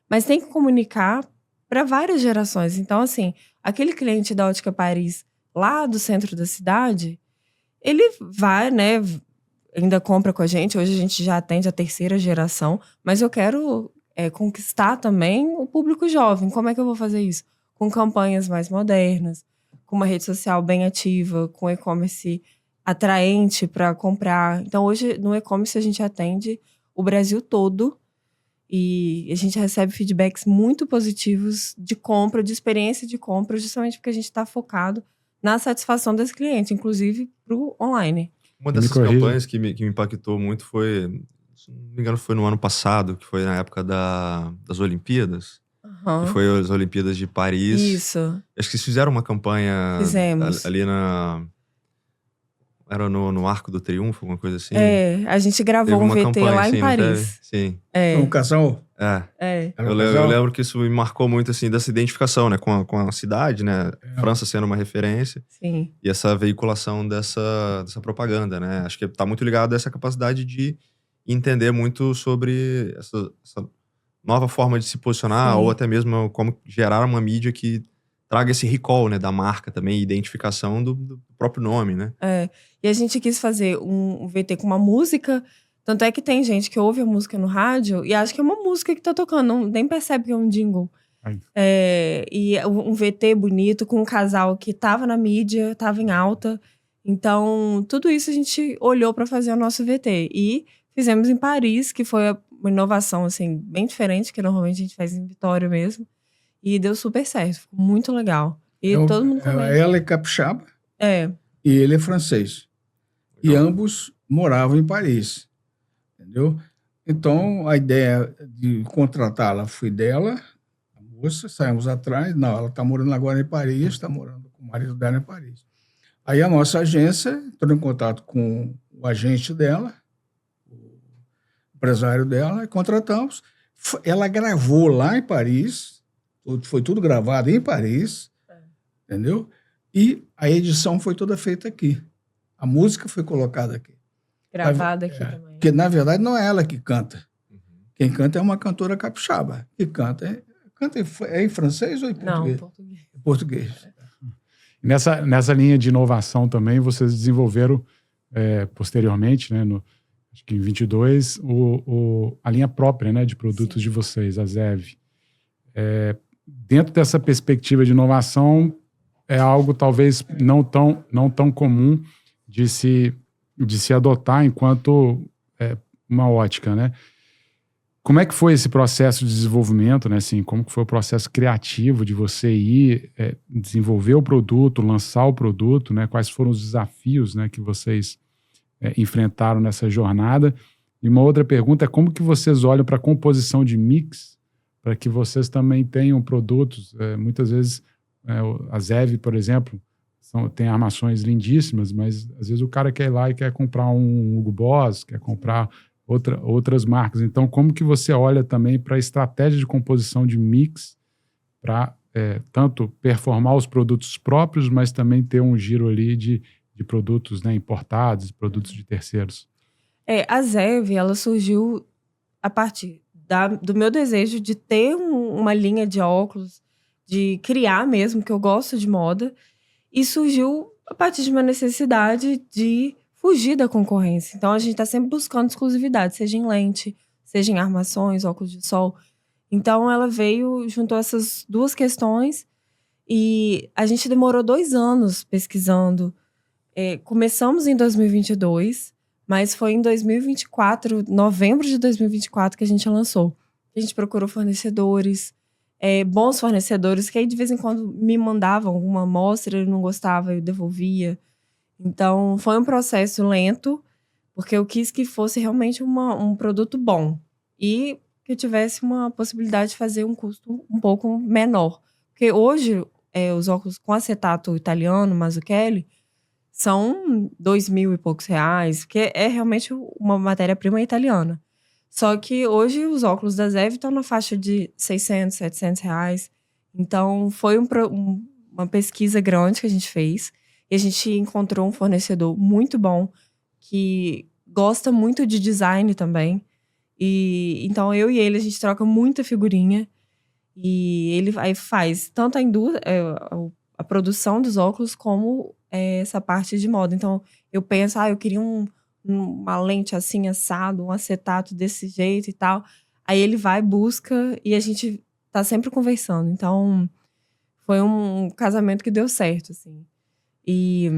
mas tem que comunicar para várias gerações. Então, assim, aquele cliente da Ótica Paris, lá do centro da cidade, ele vai, né, ainda compra com a gente. Hoje a gente já atende a 3ª geração, mas eu quero conquistar também o público jovem. Como é que eu vou fazer isso? Com campanhas mais modernas, com uma rede social bem ativa, com e-commerce atraente para comprar. Então, hoje, no e-commerce, a gente atende o Brasil todo e a gente recebe feedbacks muito positivos de compra, de experiência de compra, justamente porque a gente está focado na satisfação desse cliente, inclusive para o online. Uma dessas campanhas que me impactou muito foi, se não me engano, foi no ano passado, que foi na época das Olimpíadas. Uhum. Que foi as Olimpíadas de Paris. Isso. Acho que eles fizeram uma campanha Fizemos. ali era no Arco do Triunfo, alguma coisa assim. A gente gravou um VT campanha, lá assim, em Paris. Sim. Um casal? Eu lembro que isso me marcou muito, assim, dessa identificação, né, com a cidade, né, França sendo uma referência. Sim. E essa veiculação dessa propaganda, né. Acho que tá muito ligado a essa capacidade de entender muito sobre essa nova forma de se posicionar, ou até mesmo como gerar uma mídia que traga esse recall, né, da marca também, identificação do próprio nome, né. E a gente quis fazer um VT com uma música, tanto é que tem gente que ouve a música no rádio e acha que é uma música que tá tocando, nem percebe que é um jingle. E um VT bonito com um casal que tava na mídia, tava em alta. Então, tudo isso a gente olhou para fazer o nosso VT. E fizemos em Paris, que foi uma inovação, assim, bem diferente, que normalmente a gente faz em Vitória mesmo. E deu super certo, ficou muito legal. E todo mundo comenta. Ela é capixaba e ele é francês. E ambos moravam em Paris, entendeu? Então, a ideia de contratá-la foi dela, a moça, saímos atrás. Não, ela está morando agora em Paris, está morando com o marido dela em Paris. Aí a nossa agência entrou em contato com o agente dela, o empresário dela, e contratamos. Ela gravou lá em Paris, foi tudo gravado em Paris, entendeu? E a edição foi toda feita aqui. A música foi colocada aqui. Gravada aqui também. Porque, na verdade, não é ela que canta. Quem canta é uma cantora capixaba. Que canta em francês ou em português? Não, em português. Em português. Nessa linha de inovação também, vocês desenvolveram posteriormente, né, acho que em 22, a linha própria, né, de produtos de vocês, a ZEV. Dentro dessa perspectiva de inovação, é algo talvez não tão comum de se adotar enquanto uma ótica, né? Como é que foi esse processo de desenvolvimento, né? Assim, como que foi o processo criativo de você ir desenvolver o produto, lançar o produto, né? Quais foram os desafios, né, que vocês enfrentaram nessa jornada? E uma outra pergunta é como que vocês olham para a composição de mix para que vocês também tenham produtos, muitas vezes a ZEV, por exemplo, tem armações lindíssimas, mas às vezes o cara quer ir lá e quer comprar um Hugo Boss, quer comprar outras marcas. Então, como que você olha também para a estratégia de composição de mix para tanto performar os produtos próprios, mas também ter um giro ali de produtos, né, importados, produtos de terceiros? A ZEV, ela surgiu a partir do meu desejo de ter uma linha de óculos, de criar mesmo, que eu gosto de moda, e surgiu a partir de uma necessidade de fugir da concorrência. Então, a gente está sempre buscando exclusividade, seja em lente, seja em armações, óculos de sol. Então, ela juntou essas duas questões e a gente demorou 2 anos pesquisando. Começamos em 2022, mas foi em 2024, novembro de 2024, que a gente lançou. A gente procurou fornecedores, bons fornecedores, que aí de vez em quando me mandavam alguma amostra, eu não gostava, eu devolvia. Então, foi um processo lento, porque eu quis que fosse realmente um produto bom e que tivesse uma possibilidade de fazer um custo um pouco menor, Porque hoje, os óculos com acetato italiano, Mazzucchelli, são 2.000 e poucos reais, porque é realmente uma matéria-prima italiana. Só que hoje os óculos da Zev estão na faixa de 600, 700 reais. Então, foi uma pesquisa grande que a gente fez. E a gente encontrou um fornecedor muito bom, que gosta muito de design também. E então, eu e ele, a gente troca muita figurinha. E ele aí faz tanto a produção dos óculos, como essa parte de moda. Então, eu penso, eu queria uma lente assim, assado, um acetato desse jeito e tal. Aí ele vai, busca, e a gente tá sempre conversando. Então, foi um casamento que deu certo, assim. E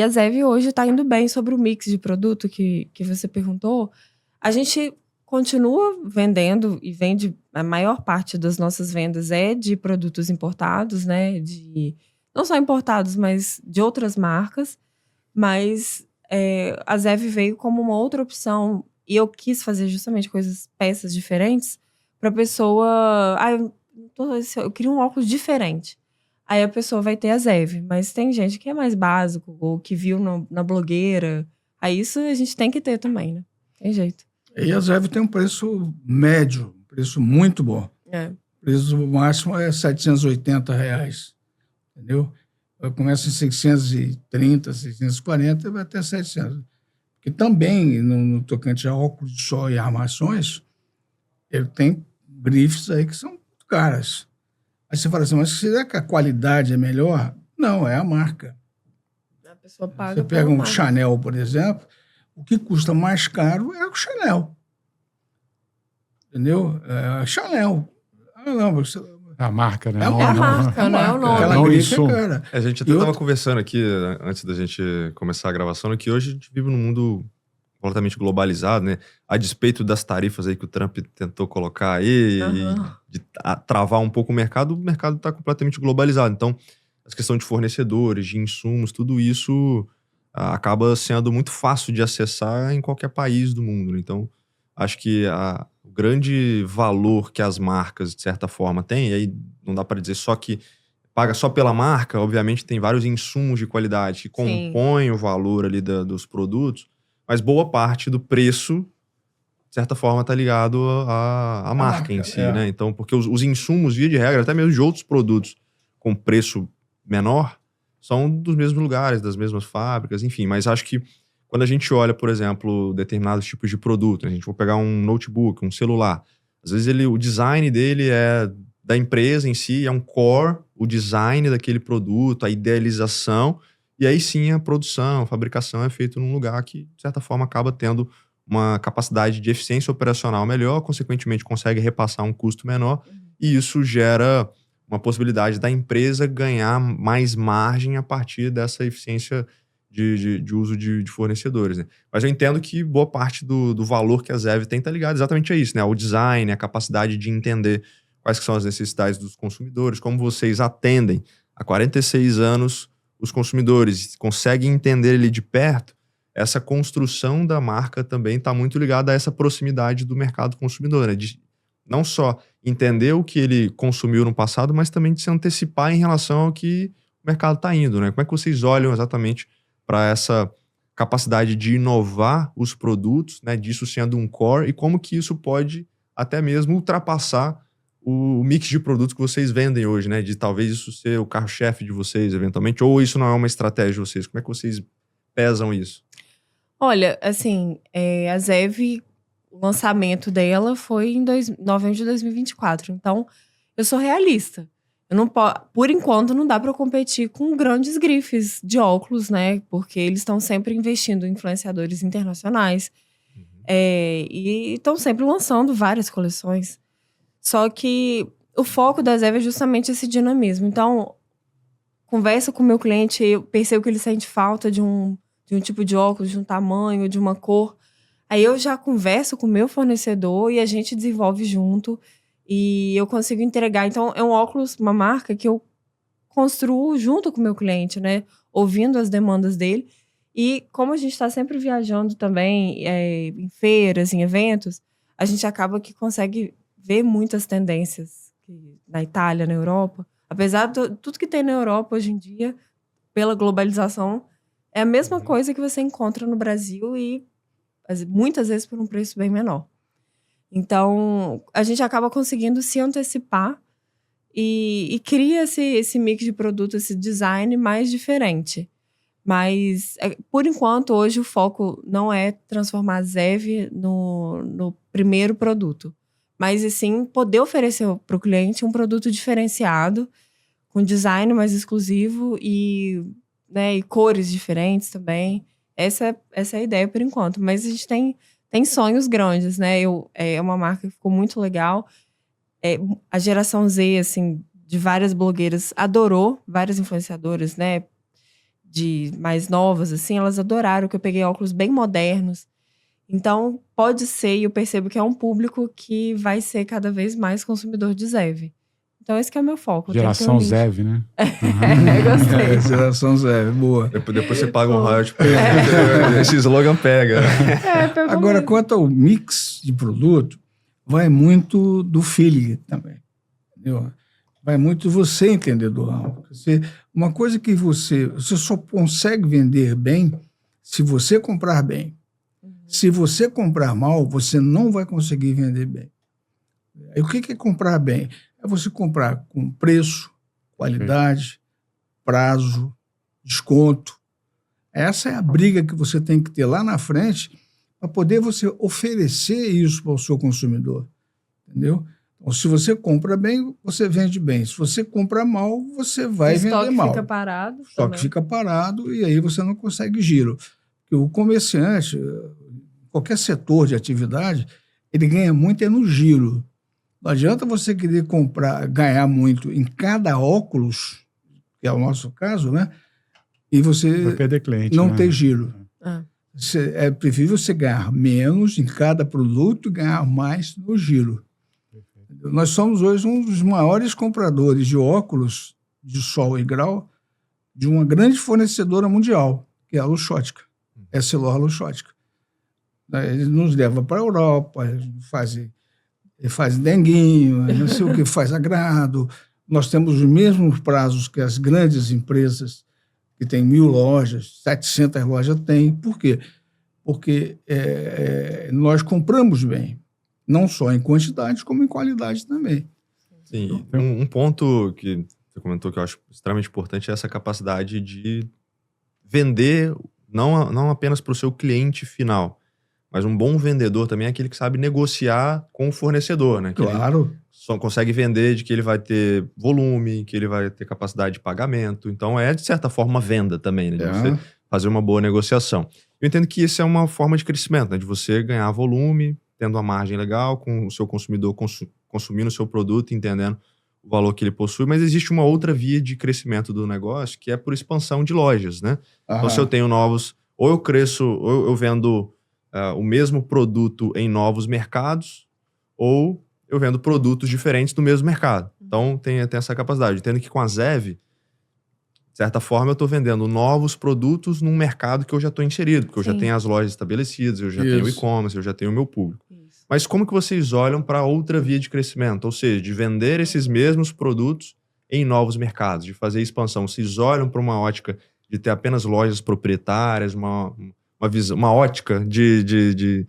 a Zev hoje tá indo bem. Sobre o mix de produto que você perguntou. A gente continua vendendo e vende, a maior parte das nossas vendas é de produtos importados, né? Não só importados, mas de outras marcas. Mas a Zev veio como uma outra opção, e eu quis fazer justamente peças diferentes para a pessoa. Eu queria um óculos diferente. Aí a pessoa vai ter a Zev, mas tem gente que é mais básico, ou que viu na blogueira. Aí isso a gente tem que ter também, né? Tem jeito. E a Zev tem um preço médio, um preço muito bom. O preço máximo é R$780, entendeu? Começa em 630, 640 e vai até 700. Porque também, no tocante a óculos de sol e armações, ele tem grifes aí que são muito caras. Aí você fala assim, mas será que a qualidade é melhor? Não, é a marca. A pessoa paga. Você pega um Chanel, por exemplo, o que custa mais caro é o Chanel. Entendeu? É Chanel. Não, você... A marca, né? É a marca, não é o nome. Aquela grife é cara. A gente até estava conversando aqui, antes da gente começar a gravação, que hoje a gente vive num mundo completamente globalizado, né? A despeito das tarifas aí que o Trump tentou colocar aí, e de travar um pouco o mercado está completamente globalizado. Então, as questões de fornecedores, de insumos, tudo isso acaba sendo muito fácil de acessar em qualquer país do mundo. Então, acho que o grande valor que as marcas, de certa forma, têm, e aí não dá para dizer só que paga só pela marca, obviamente tem vários insumos de qualidade que compõem o valor ali dos produtos, mas boa parte do preço, de certa forma, está ligado à marca em si, né? Então, porque os insumos, via de regra, até mesmo de outros produtos com preço menor, são dos mesmos lugares, das mesmas fábricas, enfim. Mas acho que quando a gente olha, por exemplo, determinados tipos de produto, a gente vai pegar um notebook, um celular, às vezes o design dele é da empresa em si, é um core, o design daquele produto, a idealização, e aí sim a produção, a fabricação é feita num lugar que, de certa forma, acaba tendo uma capacidade de eficiência operacional melhor, consequentemente consegue repassar um custo menor, e isso gera uma possibilidade da empresa ganhar mais margem a partir dessa eficiência de uso de fornecedores, né? Mas eu entendo que boa parte do valor que a Zev tem está ligado exatamente a isso, né? O design, a capacidade de entender quais que são as necessidades dos consumidores, como vocês atendem há 46 anos os consumidores, conseguem entender ele de perto. Essa construção da marca também está muito ligada a essa proximidade do mercado consumidor, né? De não só entender o que ele consumiu no passado, mas também de se antecipar em relação ao que o mercado está indo, né? Como é que vocês olham exatamente para essa capacidade de inovar os produtos, né, disso sendo um core, e como que isso pode até mesmo ultrapassar o mix de produtos que vocês vendem hoje, né, de talvez isso ser o carro-chefe de vocês, eventualmente, ou isso não é uma estratégia de vocês? Como é que vocês pesam isso? Olha, assim, a Zev, o lançamento dela foi em novembro de 2024, então eu sou realista. Por enquanto, não dá para competir com grandes grifes de óculos, né? Porque eles estão sempre investindo em influenciadores internacionais. E estão sempre lançando várias coleções. Só que o foco da Zev é justamente esse dinamismo. Então, conversa com o meu cliente, eu percebo que ele sente falta de um tipo de óculos, de um tamanho, de uma cor. Aí eu já converso com o meu fornecedor e a gente desenvolve junto. E eu consigo entregar. Então, é um óculos, uma marca que eu construo junto com o meu cliente, né? Ouvindo as demandas dele. E como a gente está sempre viajando também em feiras, em eventos, a gente acaba que consegue ver muitas tendências na Itália, na Europa. Apesar de tudo que tem na Europa hoje em dia, pela globalização, é a mesma coisa que você encontra no Brasil e muitas vezes por um preço bem menor. Então, a gente acaba conseguindo se antecipar e cria esse mix de produto, esse design mais diferente. Mas, por enquanto, hoje o foco não é transformar a Zev no primeiro produto. Mas, sim, poder oferecer para o cliente um produto diferenciado, com design mais exclusivo e cores diferentes também. Essa é a ideia por enquanto. Mas a gente tem sonhos grandes, né? É uma marca que ficou muito legal. A geração Z, assim, de várias blogueiras adorou, várias influenciadoras, né? De mais novas, assim, elas adoraram que eu peguei óculos bem modernos. Então, pode ser, e eu percebo que é um público que vai ser cada vez mais consumidor de Zev. Então, esse que é o meu foco. Geração Zev, né? Gostei. Geração Zev, boa. Depois você paga um royalty. Esse slogan pega. Agora, mesmo. quanto ao mix de produto, vai muito do feeling também. Entendeu? Vai muito de você entender do ramo. Uma coisa que você só consegue vender bem se você comprar bem. Se você comprar mal, você não vai conseguir vender bem. E o que é comprar bem? É você comprar com preço, qualidade, prazo, desconto. Essa é a briga que você tem que ter lá na frente para poder você oferecer isso para o seu consumidor. Entendeu? Então, se você compra bem, você vende bem. Se você compra mal, você vai vender mal. O estoque fica parado. O estoque fica parado e aí você não consegue giro. Porque o comerciante, qualquer setor de atividade, ele ganha muito no giro. Não adianta você querer ganhar muito em cada óculos, que é o nosso caso, né? E você vai perder cliente, não né? ter giro. É preferível você ganhar menos em cada produto e ganhar mais no giro. Nós somos hoje um dos maiores compradores de óculos de sol e grau de uma grande fornecedora mundial, que é a Luxottica, EssilorLuxottica. Ele nos leva para a Europa, faz denguinho, não sei o que, faz agrado. Nós temos os mesmos prazos que as grandes empresas, que têm 1.000 lojas, 700 lojas têm. Por quê? Porque nós compramos bem, não só em quantidade, como em qualidade também. Sim, um ponto que você comentou que eu acho extremamente importante é essa capacidade de vender, não apenas para o seu cliente final, mas um bom vendedor também é aquele que sabe negociar com o fornecedor, né? Que claro. Ele só consegue vender de que ele vai ter volume, que ele vai ter capacidade de pagamento. Então, de certa forma, venda também, né? De você fazer uma boa negociação. Eu entendo que isso é uma forma de crescimento, né? De você ganhar volume, tendo uma margem legal, com o seu consumidor consumindo o seu produto, entendendo o valor que ele possui. Mas existe uma outra via de crescimento do negócio, que é por expansão de lojas, né? Então, se eu tenho novos... Ou eu cresço, ou eu vendo... o mesmo produto em novos mercados, ou eu vendo produtos diferentes do mesmo mercado. Então, tem essa capacidade. Entendo que com a Zev, de certa forma, eu estou vendendo novos produtos num mercado que eu já estou inserido, porque eu já tenho as lojas estabelecidas, eu já tenho o e-commerce, eu já tenho o meu público. Isso. Mas como que vocês olham para outra via de crescimento? Ou seja, de vender esses mesmos produtos em novos mercados, de fazer expansão. Vocês olham para uma ótica de ter apenas lojas proprietárias, uma ótica de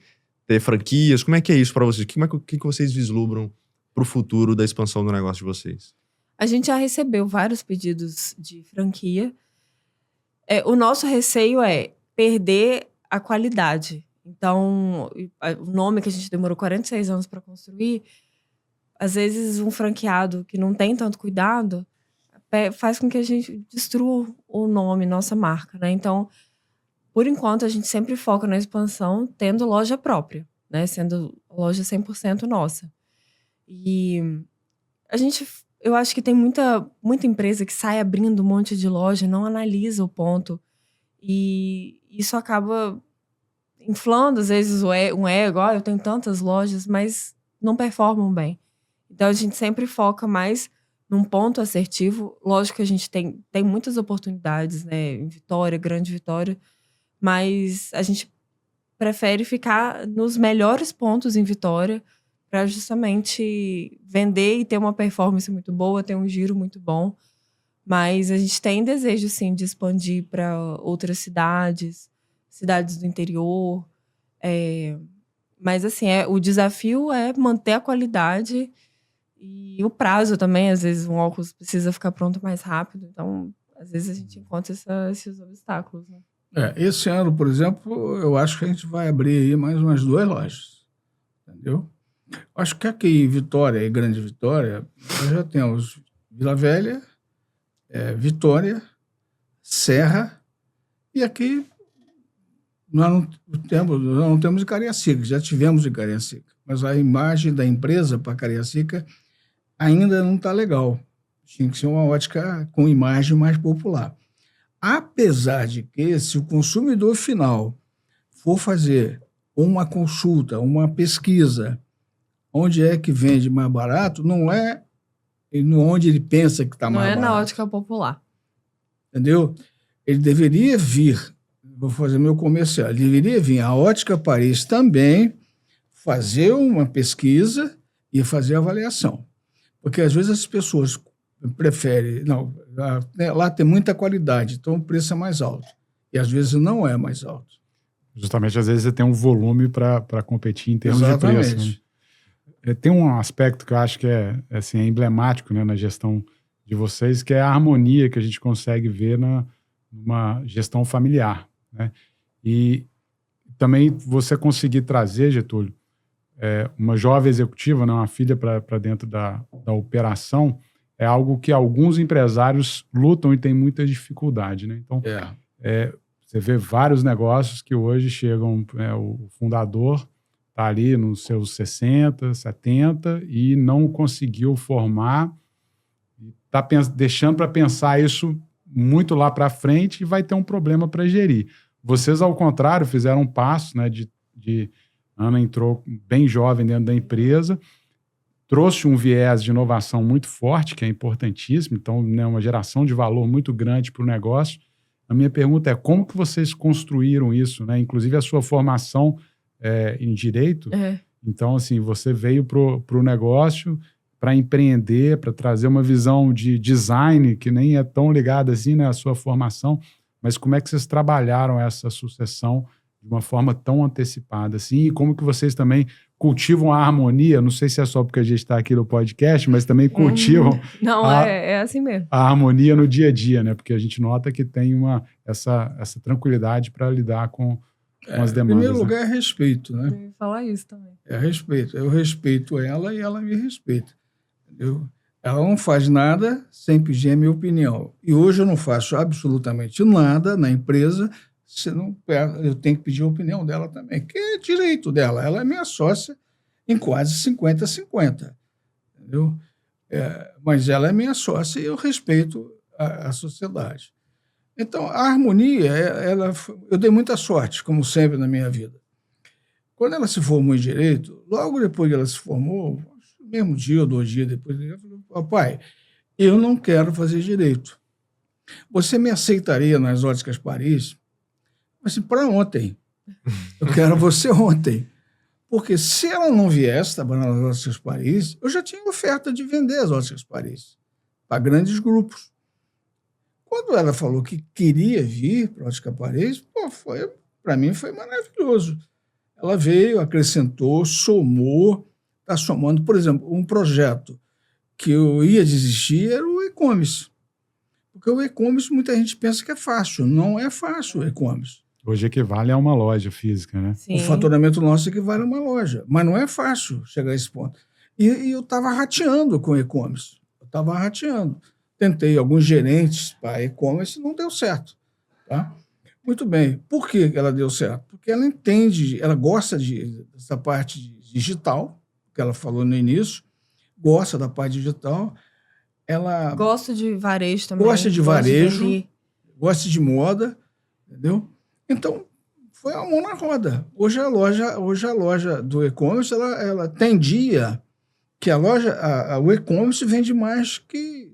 ter franquias? Como é que é isso para vocês? O que vocês vislumbram para o futuro da expansão do negócio de vocês? A gente já recebeu vários pedidos de franquia. O nosso receio é perder a qualidade. Então, o nome que a gente demorou 46 anos para construir, às vezes um franqueado que não tem tanto cuidado faz com que a gente destrua o nome, nossa marca, né? Então, por enquanto, a gente sempre foca na expansão tendo loja própria, né? Sendo loja 100% nossa. E eu acho que tem muita empresa que sai abrindo um monte de loja, não analisa o ponto. E isso acaba inflando, às vezes, um ego. Eu tenho tantas lojas, mas não performam bem. Então, a gente sempre foca mais num ponto assertivo. Lógico que a gente tem muitas oportunidades, né? Em Vitória, Grande Vitória. Mas a gente prefere ficar nos melhores pontos em Vitória para justamente vender e ter uma performance muito boa, ter um giro muito bom. Mas a gente tem desejo, sim, de expandir para outras cidades do interior. Mas, assim, o desafio é manter a qualidade e o prazo também. Às vezes, um óculos precisa ficar pronto mais rápido. Então, às vezes, a gente encontra esses obstáculos, né? Esse ano, por exemplo, eu acho que a gente vai abrir aí mais umas 2 lojas. Entendeu? Acho que aqui em Vitória, em Grande Vitória, nós já temos Vila Velha, Vitória, Serra, e aqui nós não temos em Cariacica, já tivemos em Cariacica, mas a imagem da empresa para Cariacica ainda não está legal. Tinha que ser uma ótica com imagem mais popular. Apesar de que, se o consumidor final for fazer uma consulta, uma pesquisa, onde é que vende mais barato, não é onde ele pensa que está mais barato. Não é na ótica popular. Entendeu? Ele deveria vir, vou fazer meu comercial, ele deveria vir à Ótica Paris também, fazer uma pesquisa e fazer avaliação. Porque às vezes as pessoas preferem, não, lá tem muita qualidade, então o preço é mais alto. E às vezes não é mais alto. Justamente, às vezes você tem um volume para competir em termos de preço. Né? Tem um aspecto que eu acho que é emblemático, né, na gestão de vocês, que é a harmonia que a gente consegue ver numa gestão familiar. Né? E também você conseguir trazer, Getúlio, uma jovem executiva, né, uma filha para dentro da operação, é algo que alguns empresários lutam e têm muita dificuldade. Né? Então, você vê vários negócios que hoje chegam, o fundador está ali nos seus 60, 70 e não conseguiu formar, está deixando para pensar isso muito lá para frente e vai ter um problema para gerir. Vocês, ao contrário, fizeram um passo, né, Ana entrou bem jovem dentro da empresa, trouxe um viés de inovação muito forte, que é importantíssimo, então, né, uma geração de valor muito grande para o negócio. A minha pergunta é como que vocês construíram isso, né? Inclusive a sua formação em Direito. Então, assim, você veio para o negócio para empreender, para trazer uma visão de design que nem é tão ligada assim, né, à sua formação, mas como é que vocês trabalharam essa sucessão de uma forma tão antecipada assim, e como que vocês também cultivam a harmonia, não sei se é só porque a gente está aqui no podcast, mas também cultivam é assim mesmo. A harmonia no dia a dia, né? Porque a gente nota que tem essa tranquilidade para lidar com as demandas. Em primeiro lugar, é respeito, né? Eu ia falar isso também. É respeito. Eu respeito ela e ela me respeita. Entendeu? Ela não faz nada sem pedir a minha opinião. E hoje eu não faço absolutamente nada na empresa, eu tenho que pedir a opinião dela também, que é direito dela. Ela é minha sócia em quase 50-50. Entendeu? Mas ela é minha sócia e eu respeito a sociedade. Então, a harmonia, eu dei muita sorte, como sempre na minha vida. Quando ela se formou em Direito, logo depois que ela se formou, no mesmo dia ou 2 dias depois, ela falou: papai, eu não quero fazer Direito. Você me aceitaria nas Óticas Paris? Mas para ontem. Eu quero você ontem. Porque se ela não viesse trabalhar nas Óticas Paris, eu já tinha oferta de vender as Óticas Paris para grandes grupos. Quando ela falou que queria vir para a Ótica Paris, para mim foi maravilhoso. Ela veio, acrescentou, somou, está somando. Por exemplo, um projeto que eu ia desistir era o e-commerce. Porque o e-commerce, muita gente pensa que é fácil. Não é fácil o e-commerce. Hoje equivale a uma loja física, né? Sim. O faturamento nosso equivale a uma loja. Mas não é fácil chegar a esse ponto. E eu estava rateando com o e-commerce. Tentei alguns gerentes para e-commerce e não deu certo. Tá? Muito bem. Por que ela deu certo? Porque ela entende, ela gosta dessa parte digital, que ela falou no início, gosta da parte digital. Ela gosta de varejo também. Gosta de varejo, gosta de moda, entendeu? Então, foi a mão na roda. Hoje a loja do e-commerce, ela tem dia que o e-commerce vende mais que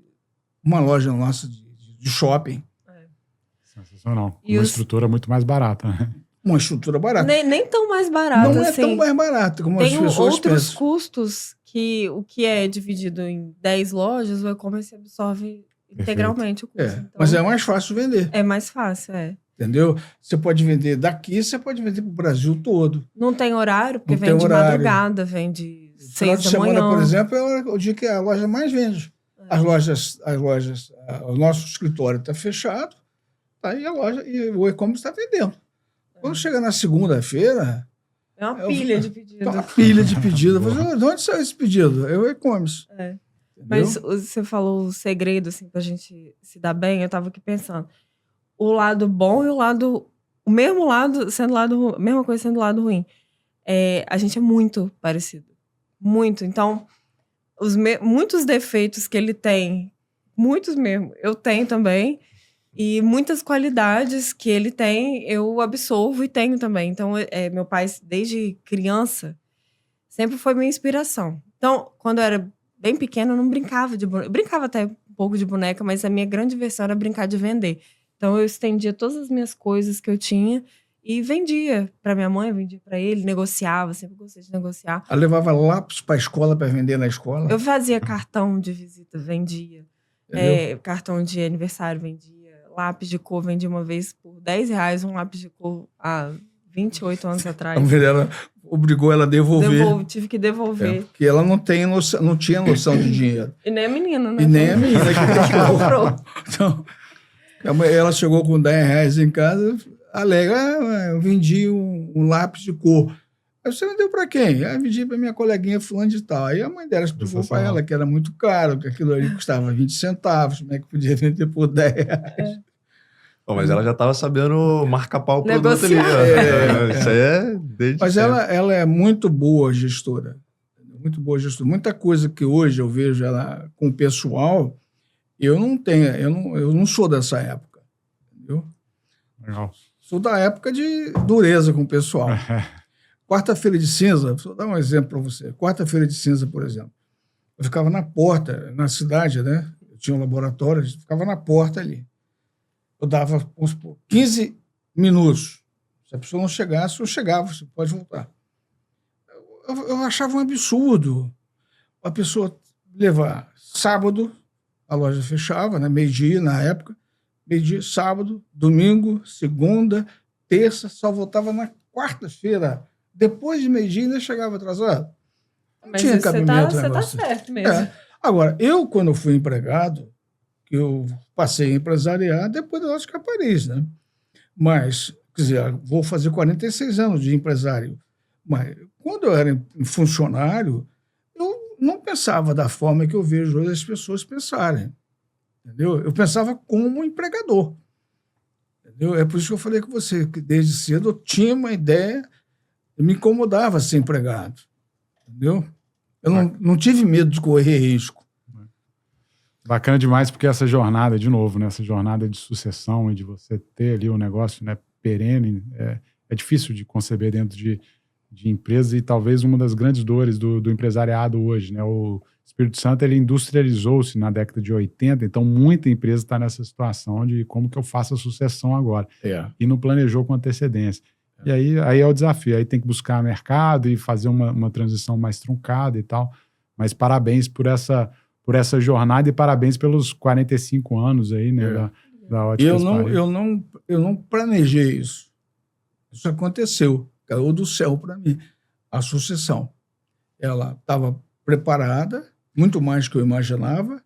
uma loja nossa de shopping. Sensacional. Uma estrutura muito mais barata. Né? uma estrutura barata. Nem tão mais barato, Não é assim. tão mais barato como as Tem pessoas outros pensam. custos que o que é dividido em 10 lojas, o e-commerce absorve integralmente o custo. Então, Mas é mais fácil vender, é mais fácil, entendeu? Você pode vender daqui, você pode vender para o Brasil todo. Não tem horário, porque Não vem tem de horário. madrugada, vem de Final 6 de da semana, manhã. por exemplo, é o dia que a loja mais vende. As lojas, o nosso escritório está fechado, tá aí a loja e o e-commerce está vendendo. Quando chega na segunda-feira, É uma pilha de pedido. tá uma pilha de pedido. Eu falei, de onde saiu esse pedido? É o e-commerce. Mas você falou o segredo, assim, pra gente se dar bem, eu tava aqui pensando. O lado bom e o lado... O mesmo lado sendo lado... Mesma coisa sendo lado ruim. A gente é muito parecido. Muito. Então, muitos defeitos que ele tem, muitos mesmo, eu tenho também. E muitas qualidades que ele tem, eu absorvo e tenho também. Então, meu pai, desde criança, sempre foi minha inspiração. Então, quando eu era bem pequena, eu não brincava de boneca. Eu brincava até um pouco de boneca, mas a minha grande diversão era brincar de vender. Então, eu estendia todas as minhas coisas que eu tinha e vendia para minha mãe, vendia para ele, negociava, sempre gostei de negociar. Ela levava lápis para a escola para vender na escola. Eu fazia cartão de visita, vendia. Cartão de aniversário, vendia. Lápis de cor, vendi uma vez por R$10 um lápis de cor há 28 anos atrás. A mulher dela obrigou ela a devolver. Tive que devolver. Porque ela não tinha noção de dinheiro. E nem a menina, né? E nem a menina que comprou. Então, ela chegou com R$10 em casa, alega, eu vendi um lápis de cor. Aí você vendeu para quem? Aí vendi para minha coleguinha fulano de tal. Aí a mãe dela explicou para ela que era muito caro, que aquilo ali custava 20 centavos, como é que podia vender por R$10? Mas ela já estava sabendo marcar pau o produto ali. Isso aí é desde Mas sempre. ela é muito boa gestora. Muito boa gestora. Muita coisa que hoje eu vejo ela com o pessoal, eu não sou dessa época. Entendeu? Legal. Sou da época de dureza com o pessoal. Quarta-feira de cinza, vou dar um exemplo para você. Quarta-feira de cinza, por exemplo. Eu ficava na porta, na cidade, né? Eu tinha um laboratório, eu ficava na porta ali. Eu dava, vamos supor, 15 minutos. Se a pessoa não chegasse, eu chegava, você pode voltar. Eu achava um absurdo a pessoa levar sábado, a loja fechava, né? Meio-dia na época, meio-dia, sábado, domingo, segunda, terça, só voltava na quarta-feira. Depois de meio-dia ainda chegava atrasado. Não Mas tinha cabimento. Você tá certo mesmo. Agora, quando eu fui empregado, eu passei a empresariar depois da Ótica Paris, né? Mas, quer dizer, vou fazer 46 anos de empresário. Mas, quando eu era funcionário, eu não pensava da forma que eu vejo hoje as pessoas pensarem. Entendeu? Eu pensava como empregador. Entendeu? É por isso que eu falei com você, que desde cedo eu tinha uma ideia, me incomodava ser empregado. Entendeu? Eu não tive medo de correr risco. Bacana demais, porque essa jornada, de novo, né, essa jornada de sucessão e de você ter ali um negócio, né, perene, é difícil de conceber dentro de empresas e talvez uma das grandes dores do empresariado hoje. Né? O Espírito Santo ele industrializou-se na década de 80, então muita empresa está nessa situação de como que eu faço a sucessão agora. E não planejou com antecedência. E aí é o desafio, aí tem que buscar mercado e fazer uma transição mais truncada e tal. Mas parabéns por essa jornada e parabéns pelos 45 anos aí, né, da Óticas Paris. Eu não planejei isso. Isso aconteceu. Caiu do céu para mim. A sucessão. Ela estava preparada, muito mais do que eu imaginava,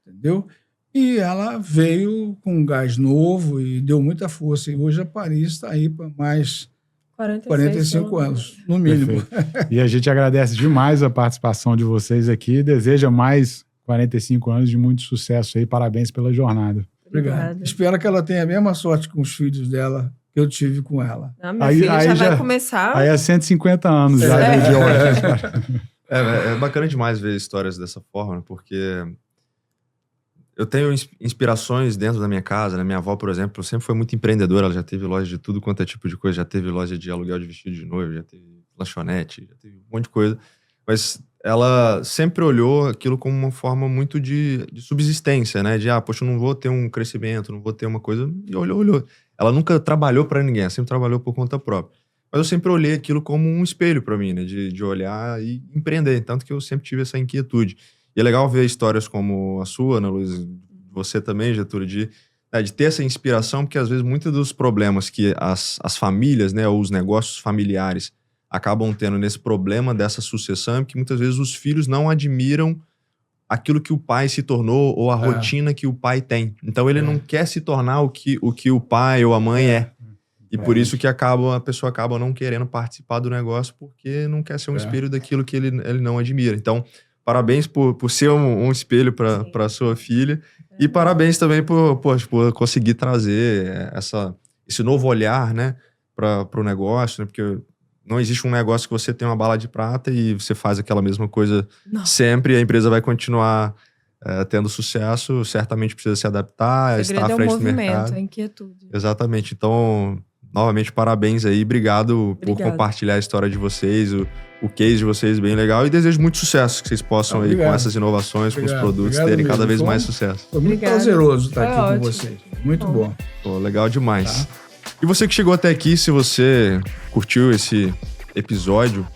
entendeu? E ela veio com um gás novo e deu muita força. E hoje a Paris está aí para mais 45 anos, no mínimo. Perfeito. E a gente agradece demais a participação de vocês aqui. Deseja mais 45 anos de muito sucesso aí. Parabéns pela jornada. Obrigado. Espero que ela tenha a mesma sorte com os filhos dela que eu tive com ela. Não, minha filha já vai começar. Aí é 150 anos já de ótica. É bacana demais ver histórias dessa forma, porque eu tenho inspirações dentro da minha casa. Né? Minha avó, por exemplo, sempre foi muito empreendedora. Ela já teve loja de tudo quanto é tipo de coisa. Já teve loja de aluguel de vestido de noivo, já teve lanchonete, já teve um monte de coisa. Mas ela sempre olhou aquilo como uma forma muito de subsistência, né? De, poxa, eu não vou ter um crescimento, não vou ter uma coisa. E olhou. ela nunca trabalhou para ninguém, ela sempre trabalhou por conta própria. Mas eu sempre olhei aquilo como um espelho para mim, né? De olhar e empreender. Tanto que eu sempre tive essa inquietude. E é legal ver histórias como a sua, Ana Luísa, você também, Getúlio, de ter essa inspiração, porque às vezes muitos dos problemas que as famílias, né, ou os negócios familiares acabam tendo nesse problema dessa sucessão, é que muitas vezes os filhos não admiram aquilo que o pai se tornou ou a rotina que o pai tem. Então ele não quer se tornar o que o pai ou a mãe é. E por isso que a pessoa acaba não querendo participar do negócio, porque não quer ser um espelho daquilo que ele não admira. Então, parabéns por ser um espelho para sua filha. E parabéns também por conseguir trazer esse novo olhar, né, para o negócio, né? Porque não existe um negócio que você tem uma bala de prata e você faz aquela mesma coisa sempre e a empresa vai continuar tendo sucesso. Certamente precisa se adaptar, estar à frente do mercado. É inquietude. Exatamente. Então, novamente, parabéns aí. Obrigado por compartilhar a história de vocês, o case de vocês, bem legal. E desejo muito sucesso, que vocês possam aí, com essas inovações, com os produtos, terem cada vez mais sucesso. Foi muito prazeroso estar aqui com vocês. Muito bom. Pô, legal demais. E você que chegou até aqui, se você curtiu esse episódio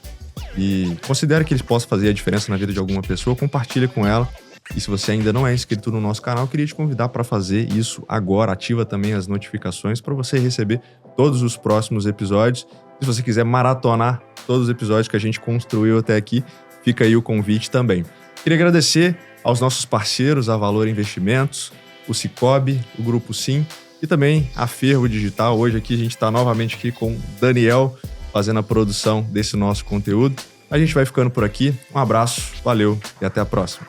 e considera que eles possam fazer a diferença na vida de alguma pessoa, compartilha com ela. E se você ainda não é inscrito no nosso canal, eu queria te convidar para fazer isso agora. Ativa também as notificações para você receber todos os próximos episódios. Se você quiser maratonar todos os episódios que a gente construiu até aqui, fica aí o convite também. Queria agradecer aos nossos parceiros, a Valor Investimentos, o Cicobi, o Grupo Sim e também a Fervo Digital. Hoje aqui a gente está novamente aqui com o Daniel, fazendo a produção desse nosso conteúdo. A gente vai ficando por aqui. Um abraço, valeu e até a próxima.